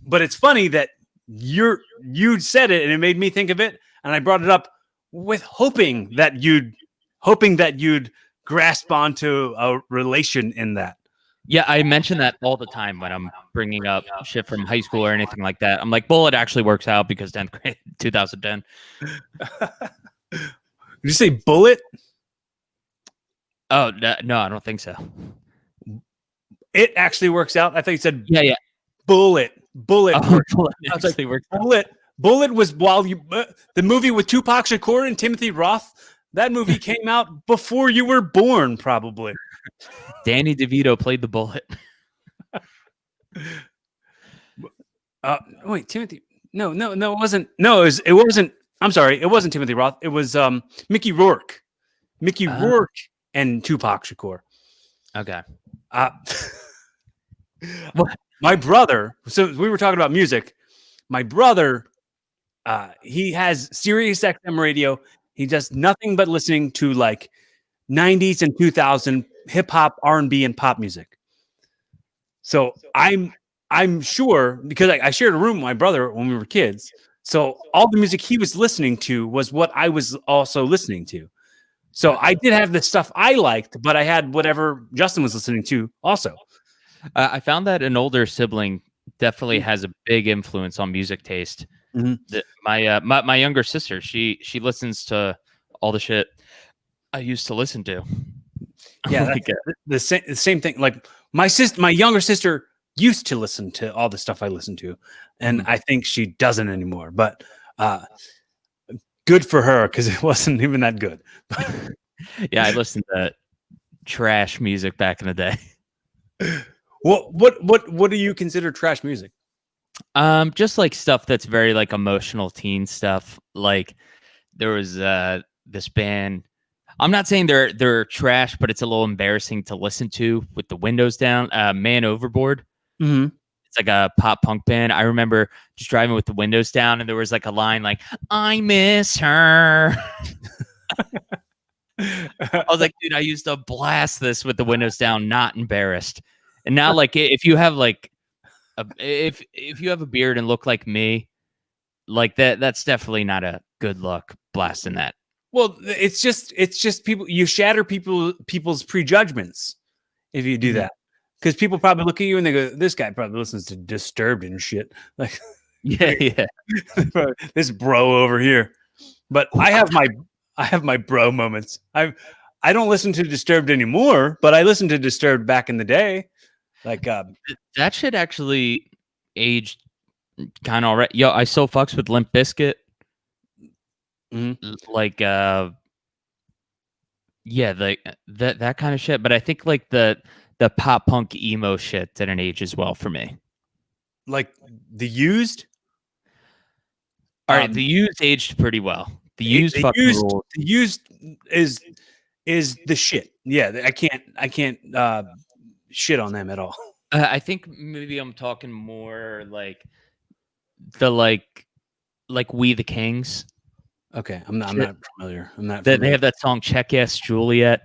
but it's funny that you said it, and it made me think of it, and I brought it up with hoping that you'd grasp onto a relation in that. Yeah, I mention that all the time when I'm bringing up shit from high school or anything like that. I'm like, well, it actually works out because 10th grade, 2010. Did you say bullet? Oh, no, I don't think so. It actually works out. I thought you said yeah. Bullet. Oh, I was like, Bullet was while you the movie with Tupac Shakur and Timothy Roth. That movie came out before you were born, probably. Danny DeVito played the bullet. Wait, Timothy? No, it wasn't. No, it wasn't. I'm sorry, it wasn't Timothy Roth. It was Mickey Rourke. Rourke and Tupac Shakur. Okay. My brother. So we were talking about music. My brother, he has Sirius XM radio. He does nothing but listening to like 90s and 2000 hip hop, R&B, and pop music. So I'm sure because I shared a room with my brother when we were kids. So all the music he was listening to was what I was also listening to. So I did have the stuff I liked, but I had whatever Justin was listening to also. I found that an older sibling definitely has a big influence on music taste. Mm-hmm. My younger sister, she listens to all the shit I used to listen to. Yeah, the same thing. Like my younger sister used to listen to all the stuff I listened to, and I think she doesn't anymore. But good for her because it wasn't even that good. Yeah, I listened to trash music back in the day. What do you consider trash music? Just like stuff that's very like emotional teen stuff. Like there was this band. I'm not saying they're trash, but it's a little embarrassing to listen to with the windows down. Man Overboard. Mm-hmm. It's like a pop punk band. I remember just driving with the windows down, and there was like a line like "I miss her." I was like, dude, I used to blast this with the windows down, not embarrassed. And now, like, if you have like, if you have a beard and look like me, like that's definitely not a good look blasting that. Well, it's just people. You shatter people's prejudgments if you do that, because people probably look at you and they go, "This guy probably listens to Disturbed and shit." Like, yeah, this bro over here. But I have my bro moments. I don't listen to Disturbed anymore, but I listened to Disturbed back in the day. Like that shit actually aged kind of alright. Yo, I still fucks with Limp Bizkit. Like yeah, that kind of shit. But I think like the pop punk emo shit didn't age as well for me. Like The Used. All right, The Used aged pretty well. The Used is the shit. Yeah, I can't shit on them at all. I think maybe I'm talking more like the like We the Kings. Okay, I'm not familiar. I'm not. They have that song "Check Yes Juliet"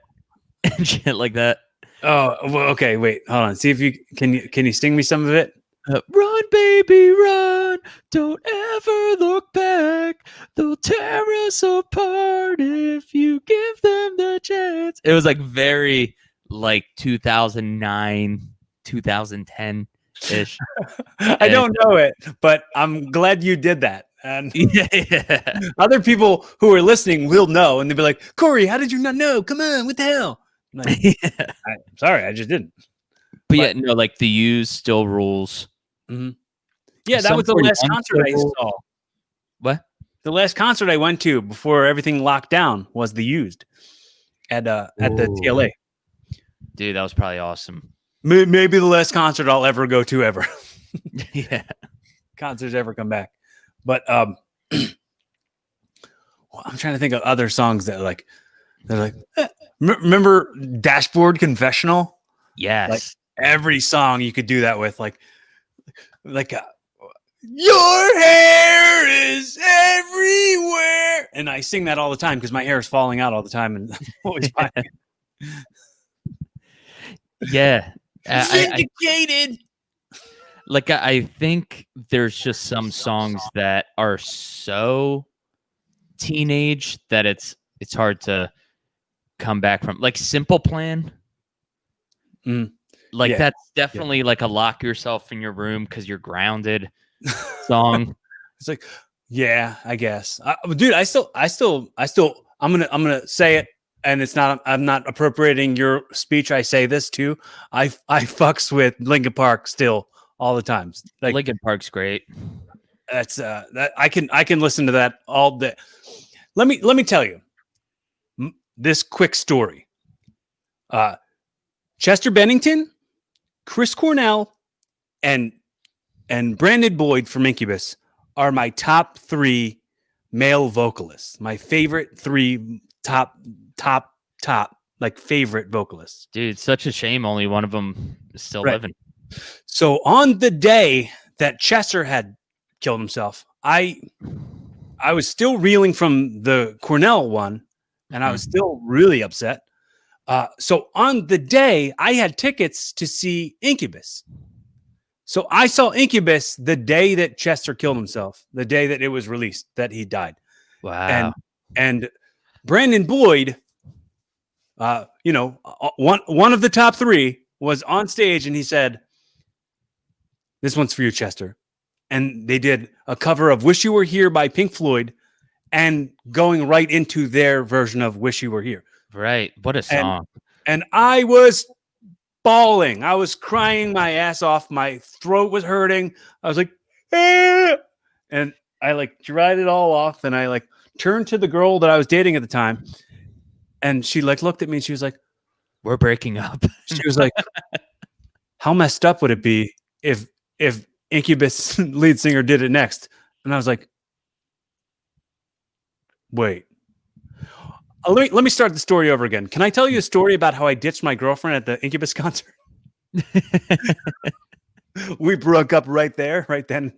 and shit like that. Oh well, okay. Wait, hold on. See if you can. You sing me some of it? Run, baby, run. Don't ever look back. They'll tear us apart if you give them the chance. It was like very like 2009, 2010 ish. I don't know it, but I'm glad you did that. And Yeah. other people who are listening will know, and they'll be like, Corey, how did you not know? Come on, what the hell? I'm like, I'm sorry, I just didn't. But yeah, no, like the Used still rules. Mhm. Yeah, that Sum was the last 41 concert still I rules. saw. What? The last concert I went to before everything locked down was the Used at the Ooh. TLA. Dude, that was probably awesome. Maybe the last concert I'll ever go to ever. Yeah. Concerts ever come back. But well, I'm trying to think of other songs that they're like remember Dashboard Confessional? Yes. Like every song you could do that with, like your hair is everywhere, and I sing that all the time because my hair is falling out all the time, and I'm always finding it. Yeah. Vindicated. I think there's just some songs that are so teenage that it's hard to come back from. Like Simple Plan. Like Yeah. that's definitely like a lock yourself in your room because you're grounded song. It's like, yeah, I guess, dude. I'm gonna say it, and it's not. I'm not appropriating your speech. I say this too. I fucks with Linkin Park still all the time. Like Linkin Park's great. that's that I can listen to that all day. Let me tell you this quick story. Chester Bennington, Chris Cornell, and Brandon Boyd from Incubus are my top 3 male vocalists. My favorite 3 top like favorite vocalists. Dude, such a shame only one of them is still living. So on the day that Chester had killed himself, I was still reeling from the Cornell one, and I was still really upset. So on the day, I had tickets to see Incubus. So I saw Incubus the day that Chester killed himself, the day that it was released that he died. Wow. And Brandon Boyd, one of the top 3 was on stage, and he said, "This one's for you, Chester." And they did a cover of "Wish You Were Here" by Pink Floyd, and going right into their version of "Wish You Were Here." Right. What a song. And I was bawling. I was crying my ass off. My throat was hurting. I was like, ah! And I like dried it all off. And I like turned to the girl that I was dating at the time. And she like looked at me and she was like, "We're breaking up." She was like, "How messed up would it be if Incubus lead singer did it next?" And I was like, wait. Let me start the story over again. Can I tell you a story about how I ditched my girlfriend at the Incubus concert? We broke up right there, right then.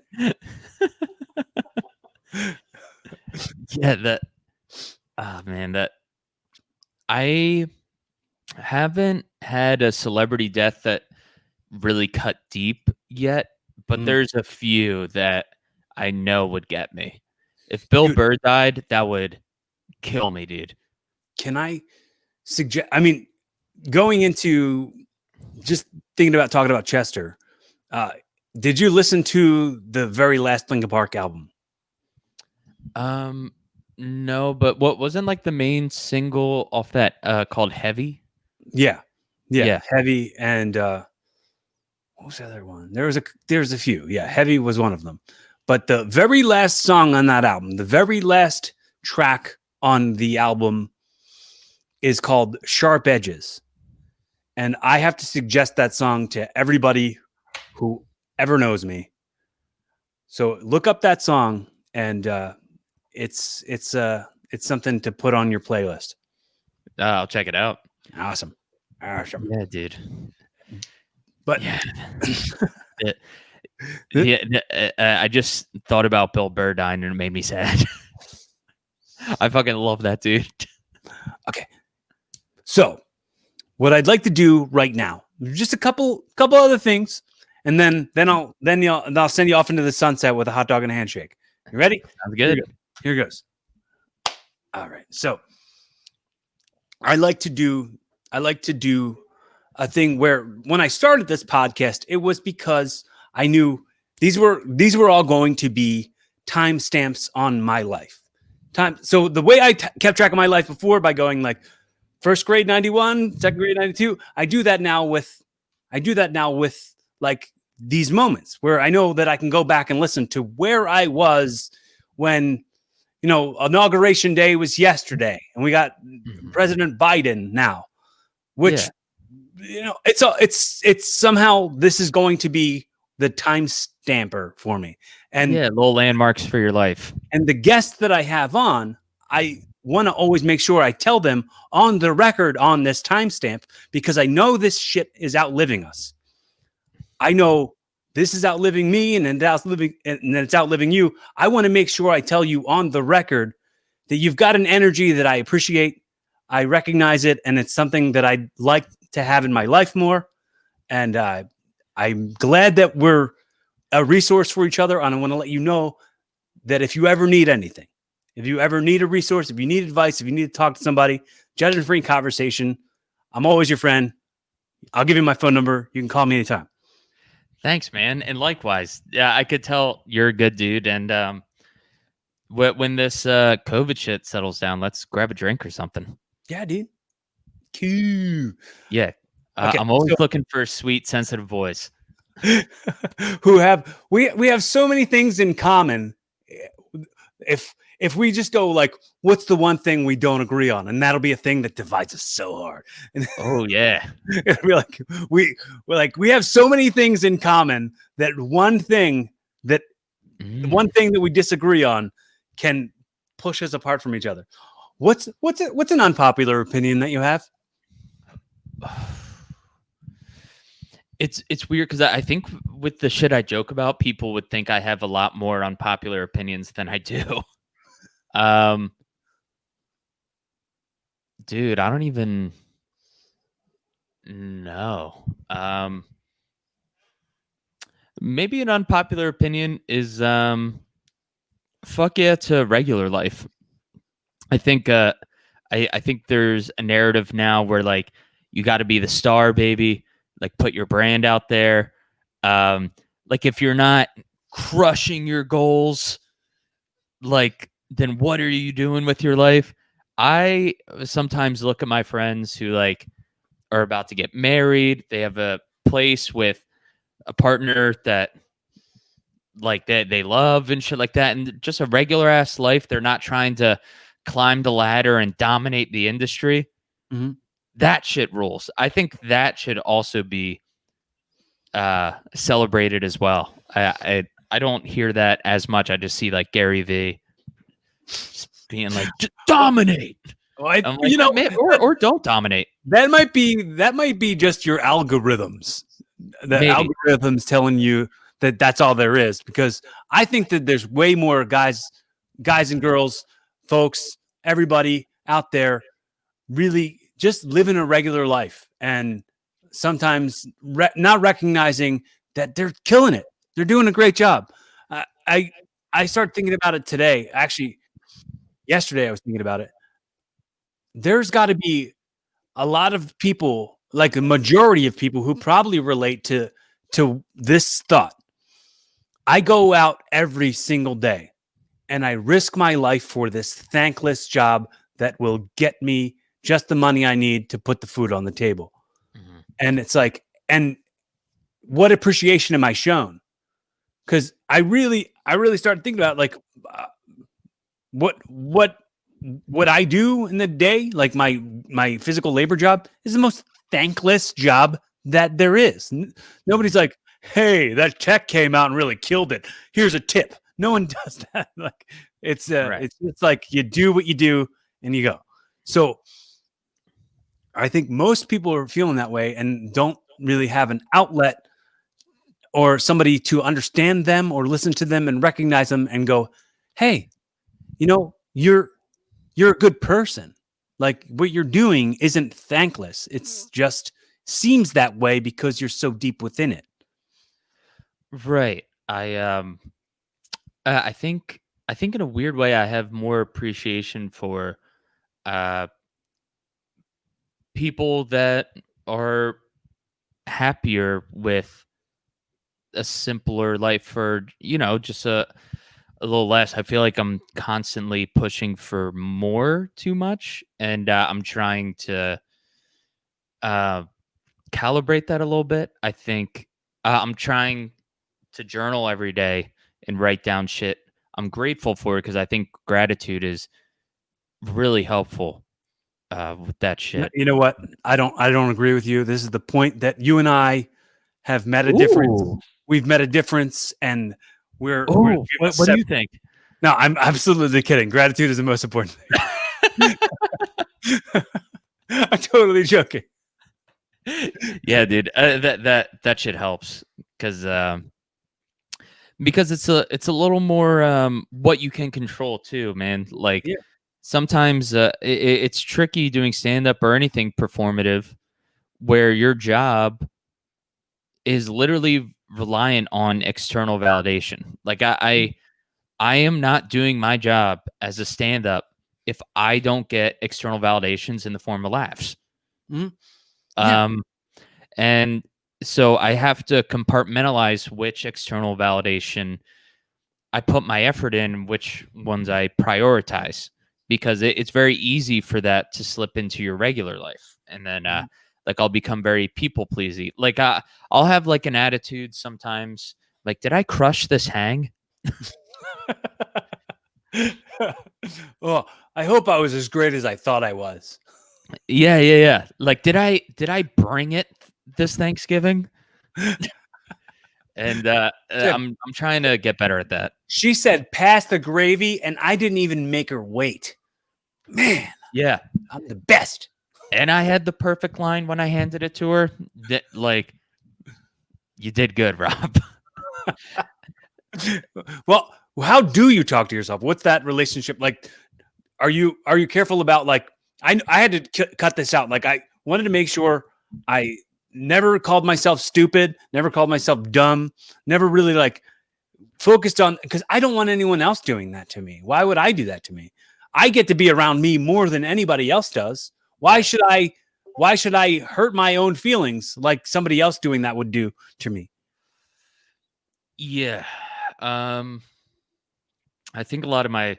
Yeah, that I haven't had a celebrity death that really cut deep yet, but there's a few that I know would get me. If Bill Burr died, that would kill me, dude. Can I suggest? I mean, going into just thinking about talking about Chester, did you listen to the very last Linkin Park album? No, but what wasn't like the main single off that called Heavy? Yeah. Heavy, and what was the other one? There's a few. Yeah, Heavy was one of them. But the very last song on that album, the very last track on the album is called Sharp Edges. And I have to suggest that song to everybody who ever knows me. So look up that song, and it's something to put on your playlist. I'll check it out. Awesome. Yeah, dude. But I just thought about Bill Burr dying and it made me sad. I fucking love that dude. Okay. So what I'd like to do right now, just a couple other things, and then I'll send you off into the sunset with a hot dog and a handshake. You ready? Sounds good. Here goes. All right. So I like to do a thing where when I started this podcast, it was because I knew these were all going to be timestamps on my life. So the way I kept track of my life before by going like first grade 91, second grade 92, I do that now with like these moments where I know that I can go back and listen to where I was when inauguration day was yesterday and we got President Biden now, which it's somehow this is going to be the time stamper for me. And little landmarks for your life. And the guests that I have on, I want to always make sure I tell them on the record on this timestamp because I know this shit is outliving us. I know this is outliving me and then it's outliving you. I want to make sure I tell you on the record that you've got an energy that I appreciate. I recognize it, and it's something that I'd like to have in my life more. And I'm glad that we're a resource for each other. And I want to let you know that if you ever need anything, if you ever need a resource, if you need advice, if you need to talk to somebody, judgment-free conversation, I'm always your friend. I'll give you my phone number. You can call me anytime. Thanks, man. And likewise, yeah, I could tell you're a good dude. And when this COVID shit settles down, let's grab a drink or something. Yeah, dude. Cool. Yeah. Okay, I'm always looking for a sweet, sensitive voice. We have so many things in common. If we just go like, what's the one thing we don't agree on, and that'll be a thing that divides us so hard. Oh yeah, it'll be like we have so many things in common that one thing that we disagree on can push us apart from each other. What's an unpopular opinion that you have? It's weird because I think with the shit I joke about, people would think I have a lot more unpopular opinions than I do. Dude, I don't even know. Maybe an unpopular opinion is fuck yeah to regular life. I think I think there's a narrative now where like you got to be the star, baby. Like put your brand out there. Like if you're not crushing your goals, like then what are you doing with your life? I sometimes look at my friends who like are about to get married. They have a place with a partner that like they love and shit like that, and just a regular ass life. They're not trying to climb the ladder and dominate the industry. Mm-hmm. That shit rules. I think that should also be celebrated as well. I don't hear that as much. I just see like Gary V just being like, just dominate. Well, like, man, or don't dominate. That might be just your algorithms. The algorithms telling you that that's all there is. Because I think that there's way more guys and girls, folks, everybody out there really just living a regular life and sometimes not recognizing that they're killing it. They're doing a great job. I started thinking about it today. Actually, yesterday I was thinking about it. There's got to be a lot of people, like a majority of people, who probably relate to this thought. I go out every single day and I risk my life for this thankless job that will get me just the money I need to put the food on the table. Mm-hmm. And it's like, and what appreciation am I shown? Because I really started thinking about like what I do in the day, like my physical labor job is the most thankless job that there is. Nobody's like, hey, that tech came out and really killed it. Here's a tip. No one does that. Like it's like you do what you do and you go. So I think most people are feeling that way and don't really have an outlet or somebody to understand them or listen to them and recognize them and go, hey, you're a good person. Like what you're doing isn't thankless. It's just seems that way because you're so deep within it. Right. I think in a weird way I have more appreciation for uh people that are happier with a simpler life, or just a little less. I feel like I'm constantly pushing for more too much, and I'm trying to uh calibrate that a little bit. I think I'm trying to journal every day and write down shit I'm grateful for, because I think gratitude is really helpful with that shit. You know what? I don't agree with you. This is the point that you and I have met a difference. Ooh. We've met a difference, and we Oh, have what do you think? No, I'm absolutely kidding. Gratitude is the most important thing. I'm totally joking. Yeah, dude, that shit helps, because it's a little more what you can control too, man. Like, Yeah. sometimes it's tricky doing stand up or anything performative, where your job is literally reliant on external validation. Like, I am not doing my job as a stand up if I don't get external validations in the form of laughs. Mhm. Yeah. Um and so I have to compartmentalize which external validation I put my effort in, which ones I prioritize, because it's very easy for that to slip into your regular life. And then, Mhm. like, I'll become very people pleasy. Like, I'll have like an attitude sometimes, like, did I crush this hang? Oh, I hope I was as great as I thought I was. Yeah. Like, did I bring it this Thanksgiving? And Said, I'm trying to get better at that. she said, pass the gravy, and I didn't even make her wait. Man, Yeah. I'm the best. And I had the perfect line when I handed it to her. That, like, you did good, Rob. Well, how do you talk to yourself? What's that relationship like? Are you careful about, like, I had to cut this out. Like, I wanted to make sure I never called myself stupid, never called myself dumb, never really like focused on, because I don't want anyone else doing that to me. Why would I do that to me? I get to be around me more than anybody else does. Why Right. should I hurt my own feelings like somebody else doing that would do to me? Yeah. Um, I think a lot of my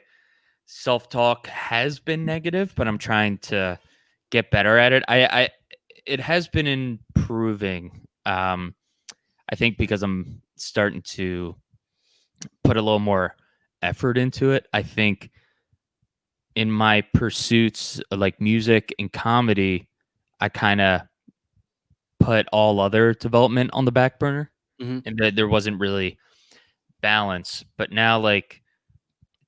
self-talk has been negative, but I'm trying to get better at it. It has been improving. I think because I'm starting to put a little more effort into it. I think in my pursuits, like music and comedy, I kind of put all other development on the back burner, Mhm. and that there wasn't really balance. But now, like,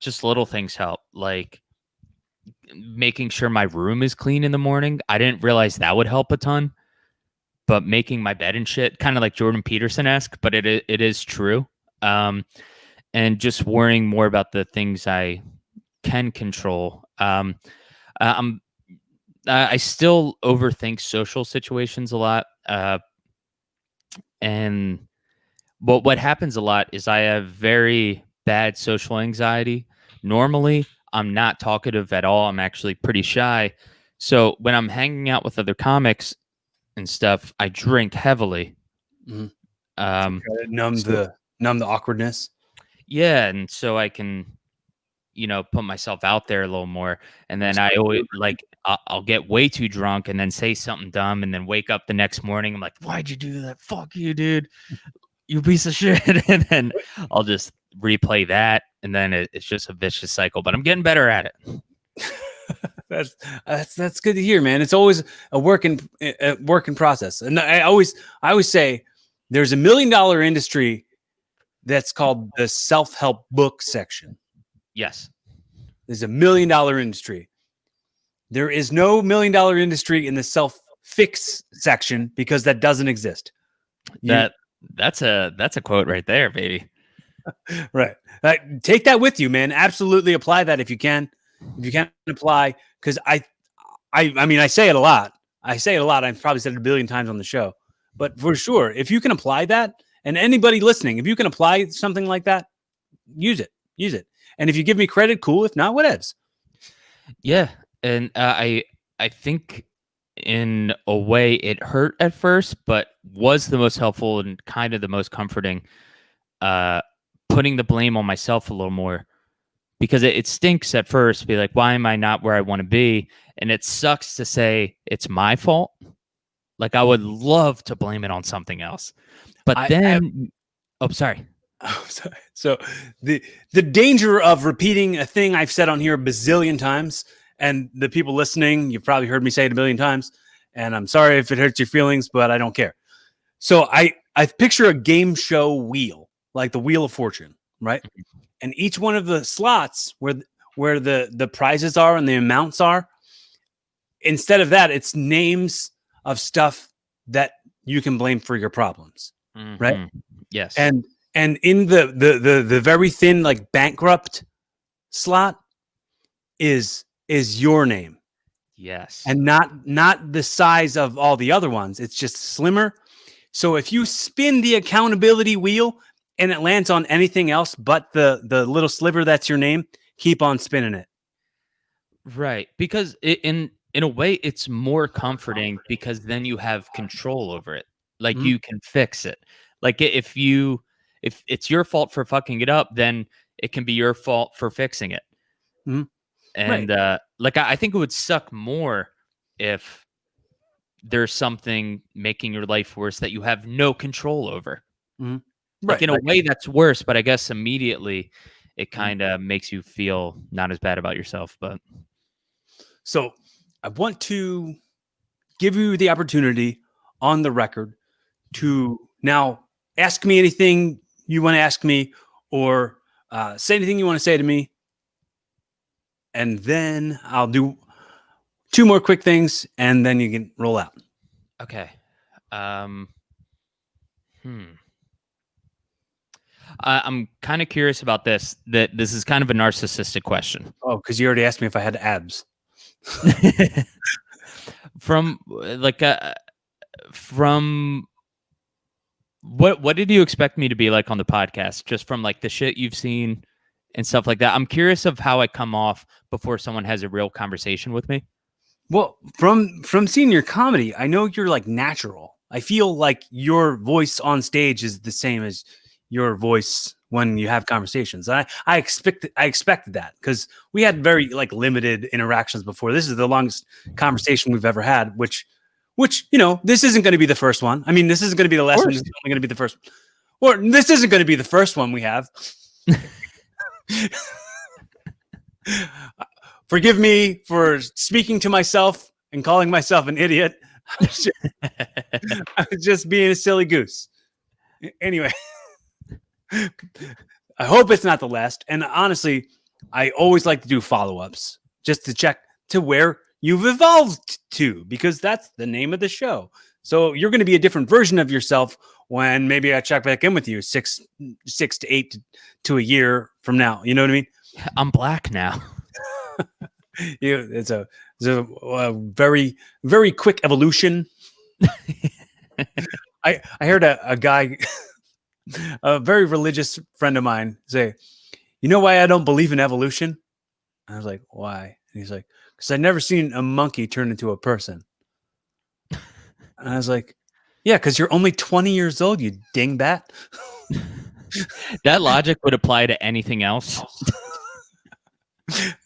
just little things help, like making sure my room is clean in the morning. I didn't realize that would help a ton, but making my bed and shit, kind of like Jordan Peterson esque, but it is true. Um, and just worrying more about the things I can control. I'm I still overthink social situations a lot, and what happens a lot is I have very bad social anxiety. Normally, I'm not talkative at all. I'm actually pretty shy. So when I'm hanging out with other comics and stuff, I drink heavily. Mhm. To Um, try to so numb the awkwardness. yeah, and so I can, put myself out there a little more. And then I Spread the always, word. like, I'll get way too drunk and then say something dumb, and then wake up the next morning. I'm like, why'd you do that? Fuck you, dude. You piece of shit. And then I'll just replay that. And then it's just a vicious cycle, but I'm getting better at it. That's that's good to hear, man. It's always a work in process. And I always say there's $1 million industry that's called the self-help book section. Yes. There's $1 million industry. There is no $1 million industry in the self-fix section because that doesn't exist. You That that's a quote right there, baby. right. Take that with you, man. Absolutely apply that if you can. If you can apply, because I mean, I say it a lot. I say it a lot. I've probably said it a billion times on the show. But for sure, if you can apply that And anybody listening, if you can apply something like that, use it. And if you give me credit, cool. If not, whatevs. Yeah, and I think in a way it hurt at first, but was the most helpful and kind of the most comforting. Putting the blame on myself a little more, because it stinks at first. Be like, why am I not where I want to be? And it sucks to say it's my fault. Like, I would love to blame it on something else, but then, oh, sorry. Oh, sorry. So the danger of repeating a thing I've said on here a bazillion times, and the people listening, you've probably heard me say it a billion times, and I'm sorry if it hurts your feelings, but I don't care. So I picture a game show wheel, like the Wheel of Fortune, right? And each one of the slots where the prizes are and the amounts are, instead of that, it's names of stuff that you can blame for your problems, right? Yes. And in the very thin, like, bankrupt slot is your name. Yes. And not the size of all the other ones. It's just slimmer. So if you spin the accountability wheel and it lands on anything else but the little sliver that's your name, keep on spinning it. Right. Because in a way, it's more comforting because then you have control over it. Like, you can fix it. Like, if it's your fault for fucking it up, then it can be your fault for fixing it. And like, I think it would suck more if there's something making your life worse that you have no control over. Like, in a way, that's worse, but I guess immediately it kind of makes you feel not as bad about yourself. But so I want to give you the opportunity on the record to now ask me anything you want to ask me, or say anything you want to say to me. And then I'll do 2 more quick things, and then you can roll out. Okay. I'm kind of curious about this. That this is kind of a narcissistic question. Oh, because you already asked me if I had abs. From what did you expect me to be like on the podcast? Just from like the shit you've seen and stuff like that. I'm curious of how I come off before someone has a real conversation with me. Well, from seeing your comedy, I know you're like natural. I feel like your voice on stage is the same as your voice when you have conversations. I expected that, because we had very like limited interactions before. This is the longest conversation we've ever had, which this isn't going to be the first one. I mean, this isn't going to be the last one. This is only going to be the first, or this isn't going to be the first one we have. Forgive me for speaking to myself and calling myself an idiot. I was just being a silly goose. Anyway, I hope it's not the last. And honestly, I always like to do follow-ups just to check to where you've evolved to, because that's the name of the show. So you're going to be a different version of yourself when maybe I check back in with you 6 to 8 to a year from now. You know what I mean? I'm black now. It's a very, very quick evolution. I heard a guy, a very religious friend of mine, say, "You know why I don't believe in evolution?" And I was like, "Why?" And he's like, "Because I've never seen a monkey turn into a person." And I was like, "Yeah, because you're only 20 years old, you dingbat." That logic would apply to anything else.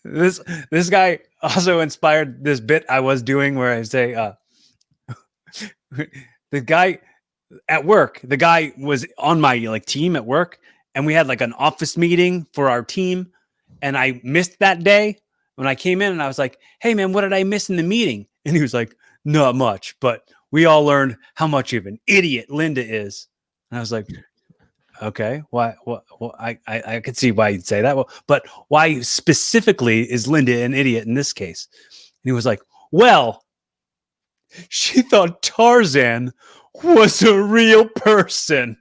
This guy also inspired this bit I was doing where I say, the guy at work, the guy was on my like team at work, and we had like an office meeting for our team, and I missed that day when I came in, and I was like, "Hey man, what did I miss in the meeting?" And he was like, "Not much, but we all learned how much of an idiot Linda is." And I was like, "Okay, why? What? I could see why you'd say that. Well, but why specifically is Linda an idiot in this case?" And he was like, "Well, she thought Tarzan was a real person."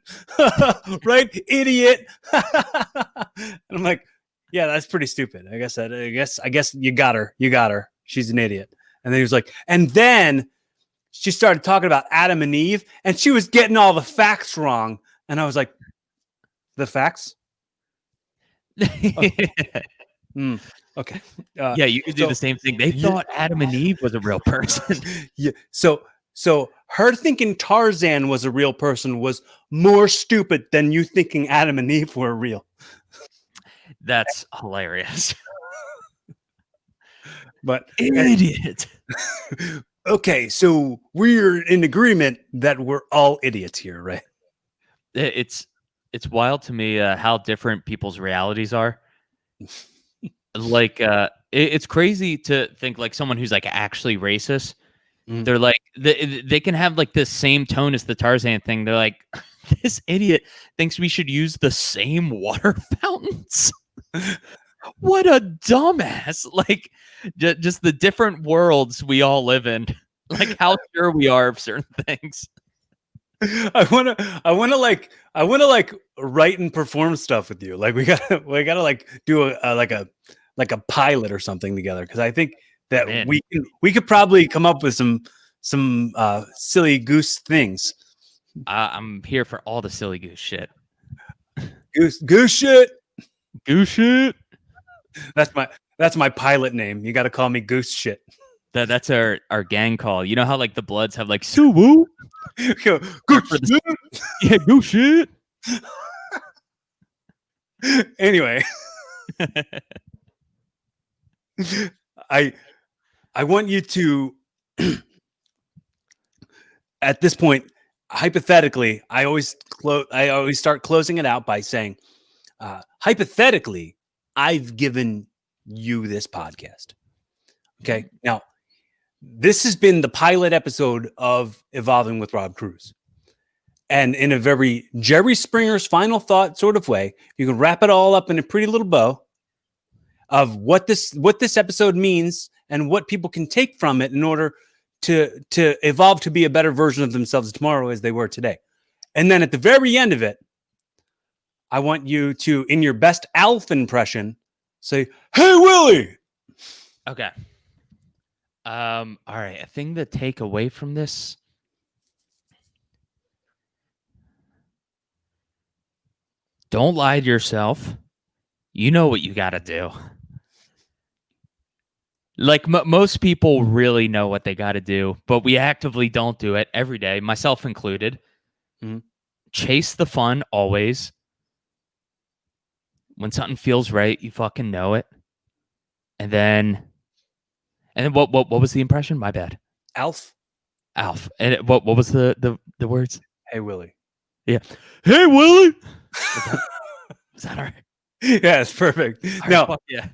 Right, idiot. And I'm like, "Yeah, that's pretty stupid. I guess you got her. She's an idiot." And then he was like, and then she started talking about Adam and Eve, and she was getting all the facts wrong. And I was like, the facts? Okay. Okay. Yeah, you could do the same thing. They thought Adam and Eve was a real person. Yeah. So her thinking Tarzan was a real person was more stupid than you thinking Adam and Eve were real. That's hilarious. But Idiot. okay, so we're in agreement that we're all idiots here, right? It's wild to me how different people's realities are. Like it's crazy to think like someone who's like actually racist. They're like they can have like the same tone as the Tarzan thing. They're like, this idiot thinks we should use the same water fountains. What a dumbass! Like just the different worlds we all live in. Like how sure we are of certain things. I wanna like write and perform stuff with you. Like we gotta like do a pilot or something together, because I think that Man. we could probably come up with some silly goose things. I'm here for all the silly goose shit. Goose shit. Goose shit. That's my pilot name. You got to call me Goose shit. That's our gang call. You know how like the Bloods have like Suwoo? Goose shit. Yeah, goose shit. Anyway, I want you to at this point, hypothetically, I always start closing it out by saying, hypothetically, I've given you this podcast. Okay. Now, this has been the pilot episode of Evolving with Rob Cruz. And in a very Jerry Springer's final thought sort of way, you can wrap it all up in a pretty little bow of what this episode means and what people can take from it in order to evolve to be a better version of themselves tomorrow as they were today. And then at the very end of it, I want you to, in your best Alf impression, say, "Hey, Willie." Okay. All right. I think the takeaway from this. Don't lie to yourself. You know what you got to do. Like most people really know what they got to do, but we actively don't do it every day, myself included. Mm-hmm. Chase the fun always. When something feels right, you fucking know it. And then what was the impression? My bad. Alf. And what was the words? Hey, Willie. Yeah. Hey, Willie. Was that all right? Yeah, it's perfect. No. Right, yeah.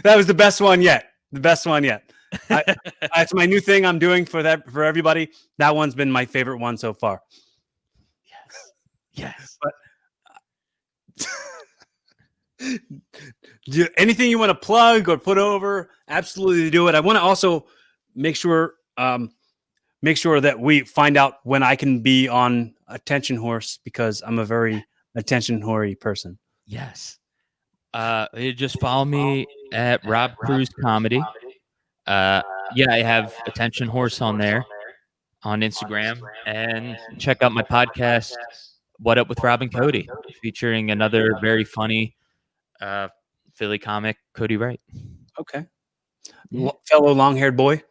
That was the best one yet. The best one yet. That's my new thing I'm doing for everybody. That one's been my favorite one so far. Yes. But anything you want to plug or put over, absolutely do it. I want to also make sure that we find out when I can be on Attention Horse, because I'm a very attention hoary person. Yes. Just follow me at Rob Cruz Comedy. Yeah, I have Attention Horse on there on Instagram, and check out my podcast, What Up with Rob and Cody, featuring another very funny Philly comic, Cody Wright. Okay. Fellow long-haired boy.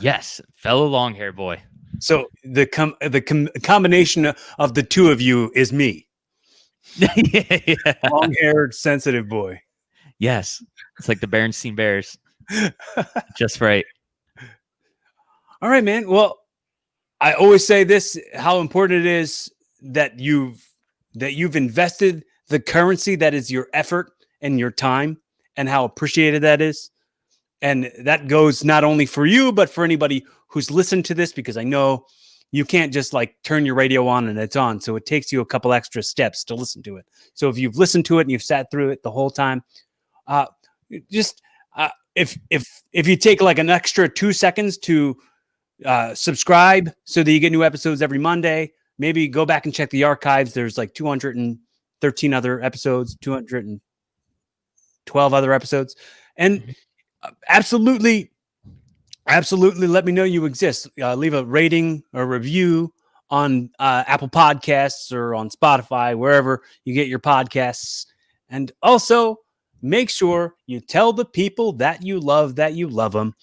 Yes, fellow long-haired boy. So the combination of the two of you is me. Yeah. Long-haired, sensitive boy. Yes. It's like the Berenstain Bears. Just right. All right, man. Well, I always say this, how important it is that you've invested the currency that is your effort and your time, and how appreciated that is. And that goes not only for you, but for anybody who's listened to this, because I know you can't just like turn your radio on and it's on. So it takes you a couple extra steps to listen to it. So if you've listened to it and you've sat through it the whole time, if you take like an extra 2 seconds to subscribe so that you get new episodes every Monday, maybe go back and check the archives. There's like 213 other episodes, 212 other episodes. And absolutely let me know you exist. Leave a rating or review on Apple Podcasts or on Spotify, wherever you get your podcasts. And also make sure you tell the people that you love them,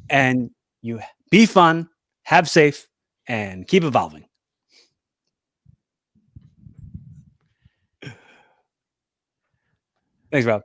and you be fun, have safe, and keep evolving. Thanks, Rob.